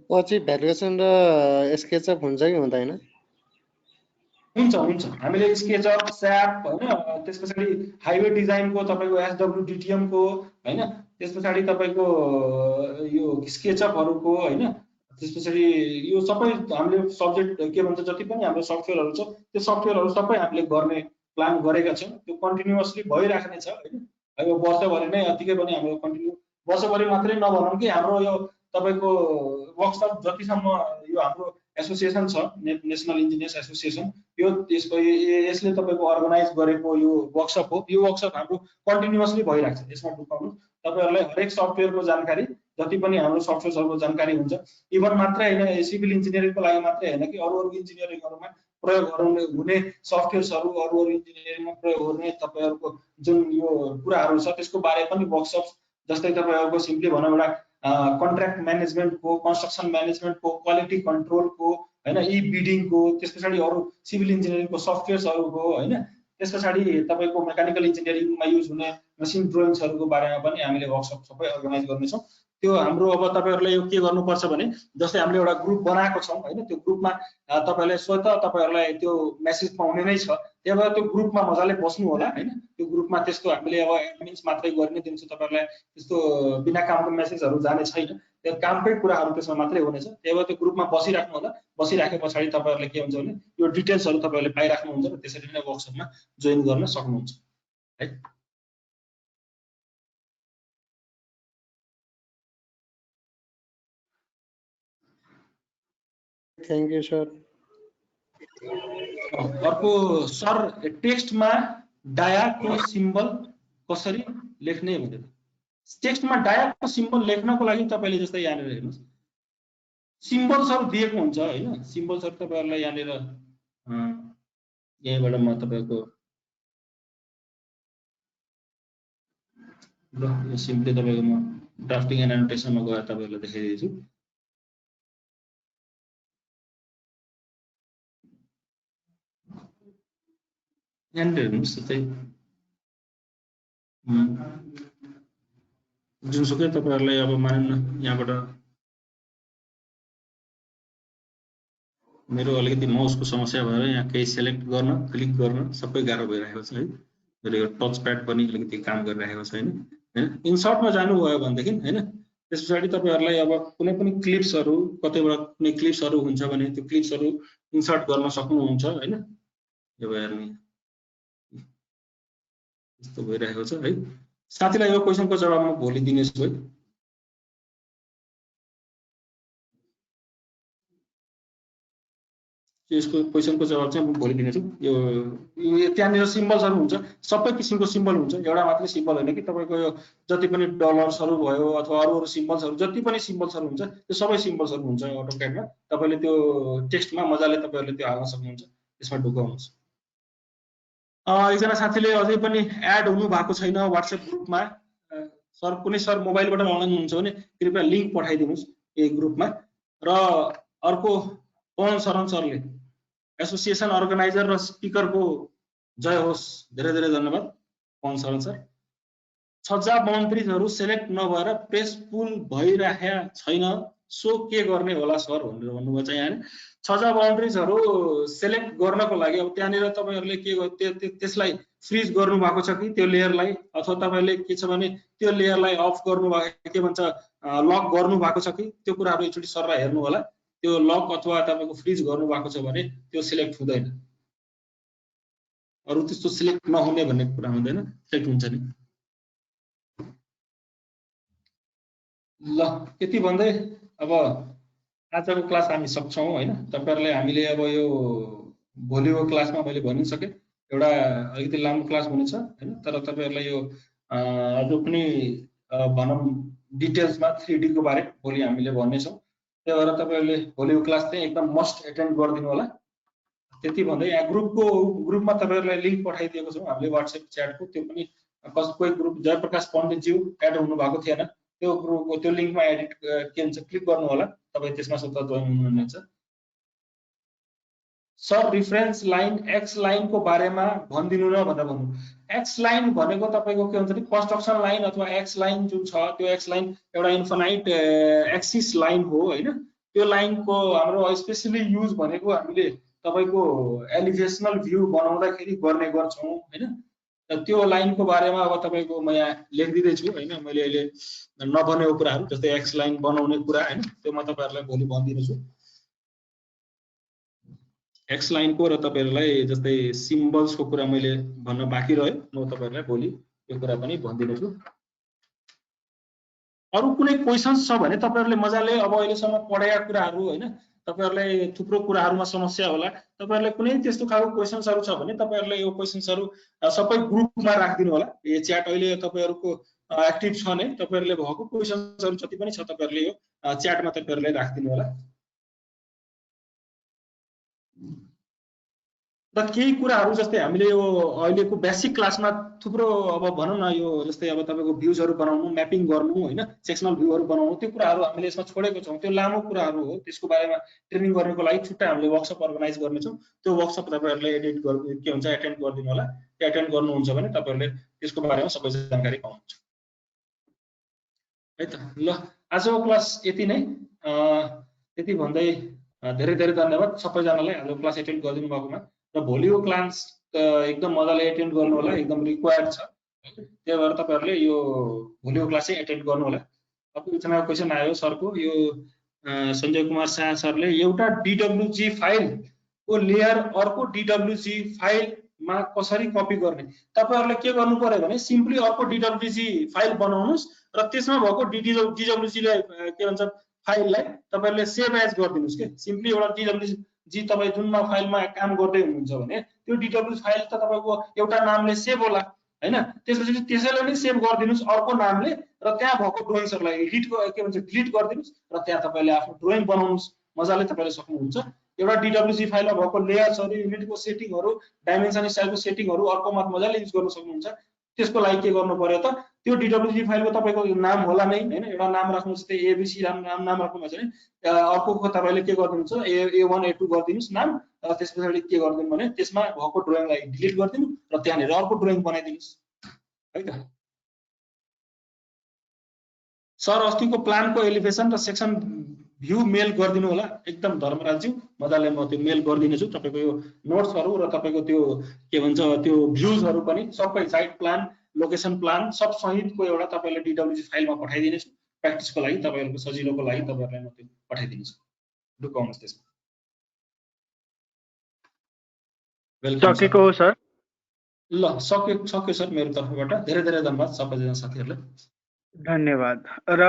पछि भ्यालुएसन र स्केचअप हुन्छ कि हुँदैन? हुन्छ हामीले स्केचअप स्याप हैन त्यसपछि हाइवे डिजाइनको तपाईको एसडब्ल्युडीटीएम को हैन त्यसपछि तपाईको यो स्केचअपहरुको हैन त्यसपछि यो सबै हामीले सब्जेक्ट के भन्छ जति पनि हाम्रो सफ्टवेयरहरु छ त्यो सफ्टवेयरहरु सबै हामीले गर्ने प्लान गरेका छौं। त्यो कन्टिन्युअसली भइराख्ने छ हैन। अब वर्षभरि नै अतिकै पनि हाम्रो कन्टिन्यु वर्षभरि मात्रै नभनौं कि हाम्रो यो तपाईको वर्कसप जतिसम्म यो हाम्रो एसोसिएसन छ नेशनल इन्जिनियर्स एसोसिएसन यो यसले तपाईको अर्गनाइज गरेको यो वर्कसप हो। यो वर्कसप हाम्रो कन्टिन्युअसली भइराख्छ। यसमा दुखाउनु तपाईहरुलाई हरेक सफ्टवेयरको जानकारी जति पनि हाम्रो सफ्टवेयरहरुको जानकारी हुन्छ। इभन मात्रै हैन सिभिल इन्जिनियरिङको लागि मात्रै हैन कि अरु इन्जिनियरिङहरुमा प्रयोग हुने सफ्टवेयर्सहरु अरु इन्जिनियरिङमा प्रयोग हुने तपाईहरुको जुन यो कुराहरु छ त्यसको बारे पनि वर्कसप जस्तै तपाईहरुको सिम्पली भनौं एउटा कन्ट्र्याक्ट म्यानेजमेन्टको कन्स्ट्रक्सन म्यानेजमेन्टको क्वालिटी कन्ट्रोलको हैन ई बिडिङको त्यसपछि अरु सिभिल इन्जिनियरिङको सफ्टवेयर्सहरुको हैन त्यसपछि तपाईको मेकानिकल इन्जिनियरिङमा युज हुने मसिन ड्रइङ्सहरुको बारेमा पनि हामीले वर्कसप सबै अर्गनाइज गर्ने छौं। त्यो हाम्रो अब तपाईहरुले यो के गर्नुपर्छ भने जस्तै हामीले एउटा ग्रुप बनाएको छौं हैन त्यो ग्रुपमा तपाईहरुले स्वतः तपाईहरुलाई त्यो मेसेज पाउने नै छ। त्यही भएर त्यो ग्रुपमा मजाले बस्नु होला हैन। त्यो ग्रुपमा त्यस्तो हामीले अब एडमिन्स मात्रै गर्ने दिन्छ तपाईहरुलाई त्यस्तो बिना कामको मेसेजहरु जाने छैन। त्यो कामकै कुराहरु त्यसमा मात्रै हुनेछ। त्यही भएर त्यो ग्रुपमा बसिराख्नु होला। बसिराखेपछि तपाईहरुले के हुन्छ भने यो डिटेल्सहरु तपाईहरुले पाइराख्नु हुन्छ र त्यसरी नै वर्कसपमा जोइन गर्न सक्नुहुन्छ है। Thank you sir. अर्को सर टेक्स्टमा डायाको सिम्बल कसरी लेख्ने भनेर। टेक्स्टमा डायाको सिम्बल लेख्नको लागि तपाईले जस्तै यहाँनिर हेर्नुस् सिम्बल्सहरु दिएको हुन्छ हैन। सिम्बल्सहरु तपाईहरुलाई यहाँनिर यहीबाट म तपाईको ल यो सिम्पली तपाईको म ड्राफ्टिङ एन्ड एनोटेसनमा गएर तपाईहरुलाई देखाइदिन्छु। यहाँनिर हेर्नुस् चाहिँ जुनसुकै तपाईहरुलाई अब मानौं न यहाँबाट मेरो अलिकति माउसको समस्या भएर यहाँ केही सिलेक्ट गर्न क्लिक गर्न सबै गाह्रो भइरहेको छ है। मेरो यो टच प्याड पनि अलिकति काम गरिरहेको छैन हैन। इन्सर्टमा जानुभयो भनेदेखि हैन त्यसपछि तपाईहरुलाई अब कुनै पनि क्लिप्सहरु कतैबाट कुनै क्लिप्सहरु हुन्छ भने त्यो क्लिप्सहरु इन्सर्ट गर्न सक्नुहुन्छ हैन। यो भएर नि यस्तो भइरहेको छ है। साथीलाई यो क्वेशनको जवाब म भोलि दिनेछु है। यसको क्वेशनको जवाब चाहिँ म भोलि दिनेछु। यो त्यहाँनिर सिम्बल्सहरु हुन्छ सबै किसिमको सिम्बल हुन्छ। एउटा मात्रै सिम्बल हैन कि तपाईको यो जति पनि डलर्सहरु भयो अथवा अरु सिम्बल्सहरु जति पनि सिम्बल्सहरु हुन्छ त्यो सबै सिम्बल्सहरु हुन्छ अटोक्याडमा। तपाईले त्यो टेक्स्टमा मजाले तपाईहरुले त्यो हाल्न सक्नुहुन्छ। यसमा ढुकाउनुस्। एकजना साथीले अझै पनि एड हुनु भएको छैन WhatsApp ग्रुपमा। सर कुनै सर मोबाइलबाट अनलाइन हुनुहुन्छ भने कृपया लिंक पठाइदिनुस् यही ग्रुपमा। र अर्को पवन शरण सरले एसोसिएसन अर्गनाइजर र स्पिकरको जय होस्। धेरै धेरै धन्यवाद पवन शरण सर। छज्जा बाउन्ड्रीजहरु सिलेक्ट नभएर पेज पुल भइराखेको छैन सो के गर्ने होला सर भनेर भन्नुभयो चाहिँ यहाँ। छज्जा बाउन्ड्रीजहरु सिलेक्ट गर्नको लागि अब त्यहाँनिर तपाईहरुले के त्यसलाई फ्रीज गर्नु भएको छ कि त्यो लेयरलाई अथवा तपाईले के छ भने त्यो लेयरलाई अफ गर्नु भएको के भन्छ लक गर्नु भएको छ कि त्यो कुराहरु एकचोटी सरलाई हेर्नु होला। त्यो लक अथवा तपाईको फ्रीज गर्नु भएको छ भने त्यो सिलेक्ट हुँदैन। अरु त्यस्तो सिलेक्ट नहुने भन्ने कुरा हुँदैन सिलेक्ट हुन्छ नि। ल यति भन्दै अब आजको क्लास हामी सक्छौं हैन। तपाईहरुले हामीले अब यो भोलिको क्लासमा मैले भनिसके एउटा अलिकति लामो क्लास हुनेछ हैन। तर तपाईहरुलाई यो अझ पनि भनौं डिटेल्समा 3D को बारे भोलि हामीले भन्ने छौं। त्यही भएर तपाईहरुले भोलिको क्लास चाहिँ एकदम मस्ट एटेन्ड गरिदिनु होला। त्यति भन्दै यहाँ ग्रुपमा तपाईहरुलाई लिंक पठाइदिएको छौं हामीले WhatsApp च्याटको, त्यो पनि कोही ग्रुप जयप्रकाश पण्डितज्यू एड हुनु भएको थिएन, त्यो ग्रुपको त्यो लिंकमा एडिट के हुन्छ क्लिक गर्नु होला, तपाई त्यसमा स्वतः जोइन हुनुहुन्छ। Sir reference line x line को बारेमा भनिदिनु न भनेर भन्नु। एक्स लाइन भनेको तपाईको के हुन्छ नि कन्स्ट्रक्सन लाइन अथवा एक्स लाइन जुन छ त्यो एक्स लाइन एउटा इन्फिनाइट एक्सिस लाइन हो हैन। त्यो लाइनको हाम्रो स्पेशली युज भनेको हामीले तपाईको एलिभेशनल भ्यू बनाउँदाखेरि गर्ने गर्छौं हैन। त्यो लाइनको बारेमा अब तपाईको म यहाँ लेखिदिदै छु हैन, मैले अहिले नभनेको कुराहरु जस्तै एक्स लाइन बनाउने कुरा हैन, त्यो म तपाईहरुलाई भोलि भन्दिनु छु। एक्स लाइन को र तपाईहरुलाई जस्तै सिम्बल्स को कुरा मैले भन्न बाँकी रह्यो, म तपाईहरुलाई भोलि यो कुरा पनि भन्दिनु छु। अरु कुनै क्वेशन्स छ भने तपाईहरुले मजाले अब अहिलेसम्म पढेका कुराहरु हैन, तपाईहरुलाई थुप्रो कुराहरुमा समस्या होला, तपाईहरुलाई कुनै त्यस्तो खालको क्वेशन्सहरु छ भने तपाईहरुले यो क्वेशन्सहरु सबै ग्रुपमा राख्दिनु होला। यो च्याट अहिले तपाईहरुको एक्टिभ छ नै, तपाईहरुले भएको क्वेशन्सहरु जति पनि छ तपाईहरुले यो च्याटमा तपाईहरुले राख्दिनु होला। र केही कुराहरु जस्तै हामीले यो अहिलेको बेसिक क्लासमा थुप्रो अब भनौं न यो जस्तै अब तपाईको भ्यूजहरु बनाउनु, म्यापिङ गर्नु हैन, सेक्सनल भ्यूहरु बनाउनु, त्यो कुराहरु हामीले यसमा छोडेको छौं। त्यो लामो कुराहरु हो, त्यसको बारेमा ट्रेनिङ गर्नको लागि छुट्टै हामीले वर्कसप अर्गनाइज गर्ने छौं। त्यो वर्कसप तपाईहरुले एडिट गर्नु के हुन्छ एटेन्ड गर्दिनु होला। त्यो एटेन्ड गर्नुहुन्छ भने तपाईहरुले त्यसको बारेमा सबै जानकारी पाउनुहुन्छ है त। ल आजको क्लास यति नै, त्यति भन्दै धेरै धेरै धन्यवाद सबैजनालाई आजको क्लास एटेन्ड गरिदिनु भएकोमा। र भोलिको क्लास एकदम मजाले एटेन्ड गर्नु होला, एकदम रिक्वायर्ड छ। त्यही भएर तपाईहरुले यो भोलिको क्लास चाहिँ एटेन्ड गर्नु होला। अब एकजना क्वेशन आयो सरको, यो सञ्जय कुमार शाह सरले एउटा DWG फाइल को लेयर अर्को DWG फाइल मा कसरी कपी गर्ने। तपाईहरुले के गर्नु पर्यो भने सिम्पली अर्को DWG फाइल बनाउनुस् र त्यसमा भएको DWG लाई के भन्छ फाइललाई तपाईहरुले सेभ एज गर्दिनुस् के। सिम्पली एउटा DWG तपाई जुनमा फाइलमा काम गर्दै हुनुहुन्छ भने त्यो DWG फाइल त तपाईको एउटा नामले सेभ होला हैन। त्यसपछि त्यसैले नै सेभ गर्दिनुस् अर्को नामले र त्यहाँ भएको ड्रइङ्सहरुलाई एडिट के भन्छ डिलिट गर्दिनुस् र त्यहाँ तपाईले आफ्नो ड्रइङ बनाउनुस्। मजाले तपाईले सक्नुहुन्छ। एउटा DWG फाइलमा भएको लेयर्सहरु, युनिटको सेटिङहरु, डाइमेन्सन स्टाइलको सेटिङहरु अर्कोमा मजाले युज गर्न सक्नुहुन्छ। त्यसको लागि के गर्नु पर्यो त त्यो DWG फाइलको तपाईको नाम होला नै हैन, एउटा नाम राख्नु जस्तै ABC नाम राख्नु भन्छ नि, अर्कोको तपाईले के गर्नुहुन्छ A1 A2 गर्दिनुस् नाम र त्यसपछि के गर्दिनु भने त्यसमा भएको ड्रइङलाई डिलिट गर्दिनु र त्यहाँनेर अर्को ड्रइङ बनाइदिनुस् है त। सर अस्तिको प्लानको एलिभेसन र सेक्सन भ्यू मेल गरिदिनु होला। एकदम धर्मराजज्यू मजाले म त्यो मेल गरिदिनेछु। तपाईको यो नोट्सहरु र तपाईको त्यो के भन्छ त्यो भ्यूजहरु पनि सबै साइट प्लान, लोकेसन प्लान सब सहितको एउटा तपाईले DWG फाइलमा पठाइदिनेछु। प्र्याक्टिसको लागि तपाईहरुको सजिलोको लागि तपाईहरुलाई म त्यो पठाइदिनेछु। ढुकाउनुस् त्यसमा। वेलकम सकेको हो सर। ल सक्यो सर मेरो तर्फबाट। धेरै धेरै धन्यवाद सबैजना साथीहरुलाई। धन्यवाद। र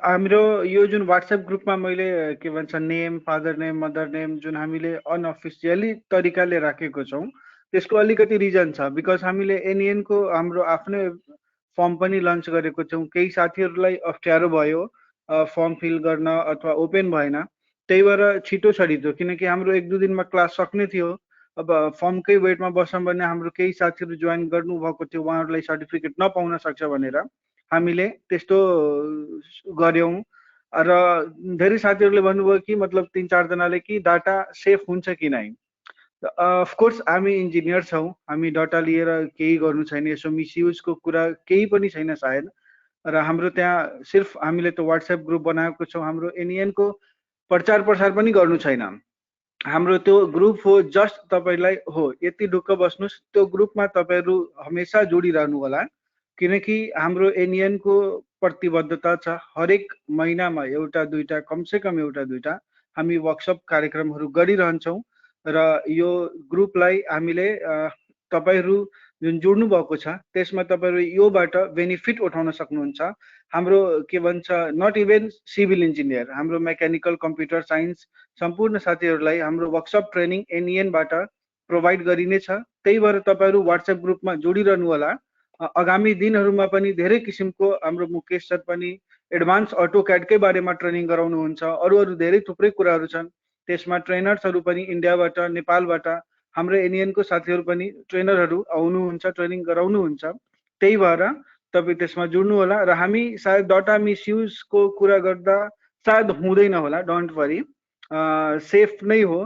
हाम्रो यो जुन WhatsApp ग्रुपमा मैले के भन्छ name, father name, mother name जुन हामीले अनअफिसियली तरिकाले राखेको छौं त्यसको अलिकति रिजन छ। बिकज हामीले NEN को हाम्रो आफ्नै फर्म पनि लन्च गरेको छौं। केही साथीहरुलाई अप्ठ्यारो भयो फर्म फिल गर्न अथवा ओपन भएन, त्यही भएर छिटो छरितो किनकि हाम्रो 1-2 दिनमा क्लास सक्ने थियो। अब फर्मकै वेटमा बस्छौं भने हाम्रो केही साथीहरु जोइन गर्नु भएको थियो, उहाँहरुलाई सर्टिफिकेट नपाउन सक्छ भनेर हामीले त्यस्तो गर्यौं। र धेरै साथीहरुले भन्नुभयो कि मतलब 3-4 जनाले कि डाटा सेफ हुन्छ कि नै। अफ कोर्स हामी इन्जिनियर छौं, हामी डाटा लिएर केही गर्नु छैन, यसो मिसयुजको कुरा केही पनि छैन सायद। र हाम्रो त्यहाँ सिर्फ हामीले त WhatsApp ग्रुप बनाएको छौं, हाम्रो NEN को प्रचार प्रसार पनि गर्नु छैन। हाम्रो त्यो ग्रुप हो जस्ट तपाईलाई हो यति ढुक्क बस्नुस्, त्यो ग्रुपमा तपाईहरु हमेशा जोडिरहनु होला किनकि हाम्रो NEN को प्रतिबद्धता छ हरेक महिनामा एउटा दुईटा कमसे कम एउटा दुईटा हामी वर्कशप कार्यक्रमहरु गरिरहन्छौं। र यो ग्रुपलाई हामीले तपाईहरु जुन जोड्नु भएको छ त्यसमा तपाईहरु योबाट बेनिफिट उठाउन सक्नुहुन्छ। हाम्रो के भन्छ नट इभन सिभिल इन्जिनियर, हाम्रो मेकानिकल, कम्प्युटर साइन्स सम्पूर्ण साथीहरुलाई हाम्रो वर्कशप ट्रेनिङ NEN बाट प्रोवाइड गरिनेछ। त्यही भएर तपाईहरु WhatsApp ग्रुपमा जोडिरहनु होला। आगामी दिनहरुमा पनि धेरै किसिमको हाम्रो मुकेश सर पनि एडभान्स अटोक्याड कै बारेमा ट्रेनिङ गराउनुहुन्छ, अरु धेरै थुप्रै कुराहरु छन्। त्यसमा ट्रेनर्सहरू पनि इन्डियाबाट नेपालबाट हाम्रो एनएनको साथीहरू पनि ट्रेनरहरू आउनुहुन्छ, ट्रेनिङ गराउनुहुन्छ। त्यही भएर तपाईँ त्यसमा जुड्नु होला। र हामी सायद डाटा मिसयुजको कुरा गर्दा सायद हुँदैन होला, डोन्ट वरी, सेफ नै हो।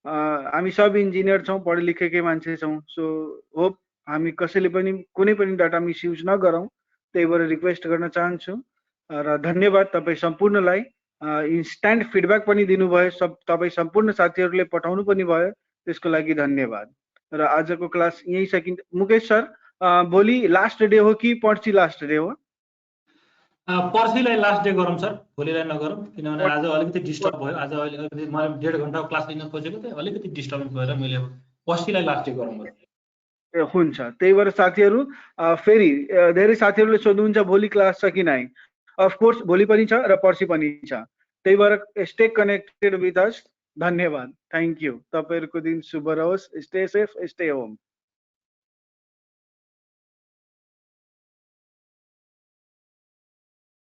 हामी सब इन्जिनियर छौँ, पढे लेखेकै मान्छे छौँ, सो होप हामी कसैले पनि कुनै पनि डाटा मिसयुज नगरौँ, त्यही भएर रिक्वेस्ट गर्न चाहन्छु। र धन्यवाद तपाईँ सम्पूर्णलाई। इन्स्ट्यान्ट फिडब्याक पनि दिनुभयो, तपाईँ सम्पूर्ण साथीहरूले पठाउनु पनि भयो, त्यसको लागि धन्यवाद। र आजको क्लास यहीँ सकिन्छ। मुकेश सर, भोलि लास्ट डे हो कि पर्सि लास्ट डे हो? पर्सिलाई लास्ट डे गरौँ सर, भोलिलाई नगरौँ, किनभने आज अलिकति डिस्टर्ब भयो। आज अलिकति मैले 1.5 घन्टाको क्लास लिन खोजेको थिएँ, अलिकति डिस्टर्ब भएर मैले अब पर्सिलाई लास्ट डे गरौँ। हुन्छ, त्यही भएर साथीहरू फेरि धेरै साथीहरूले सोध्नुहुन्छ भोलि क्लास छ कि नै। अफकोर्स भोलि पनि छ र पर्सि पनि छ, त्यही भएर स्टे कनेक्टेड विथ अस। धन्यवाद, थ्याङ्क यू। तपाईँहरूको दिन शुभ रहोस्, स्टे सेफ, स्टे होम।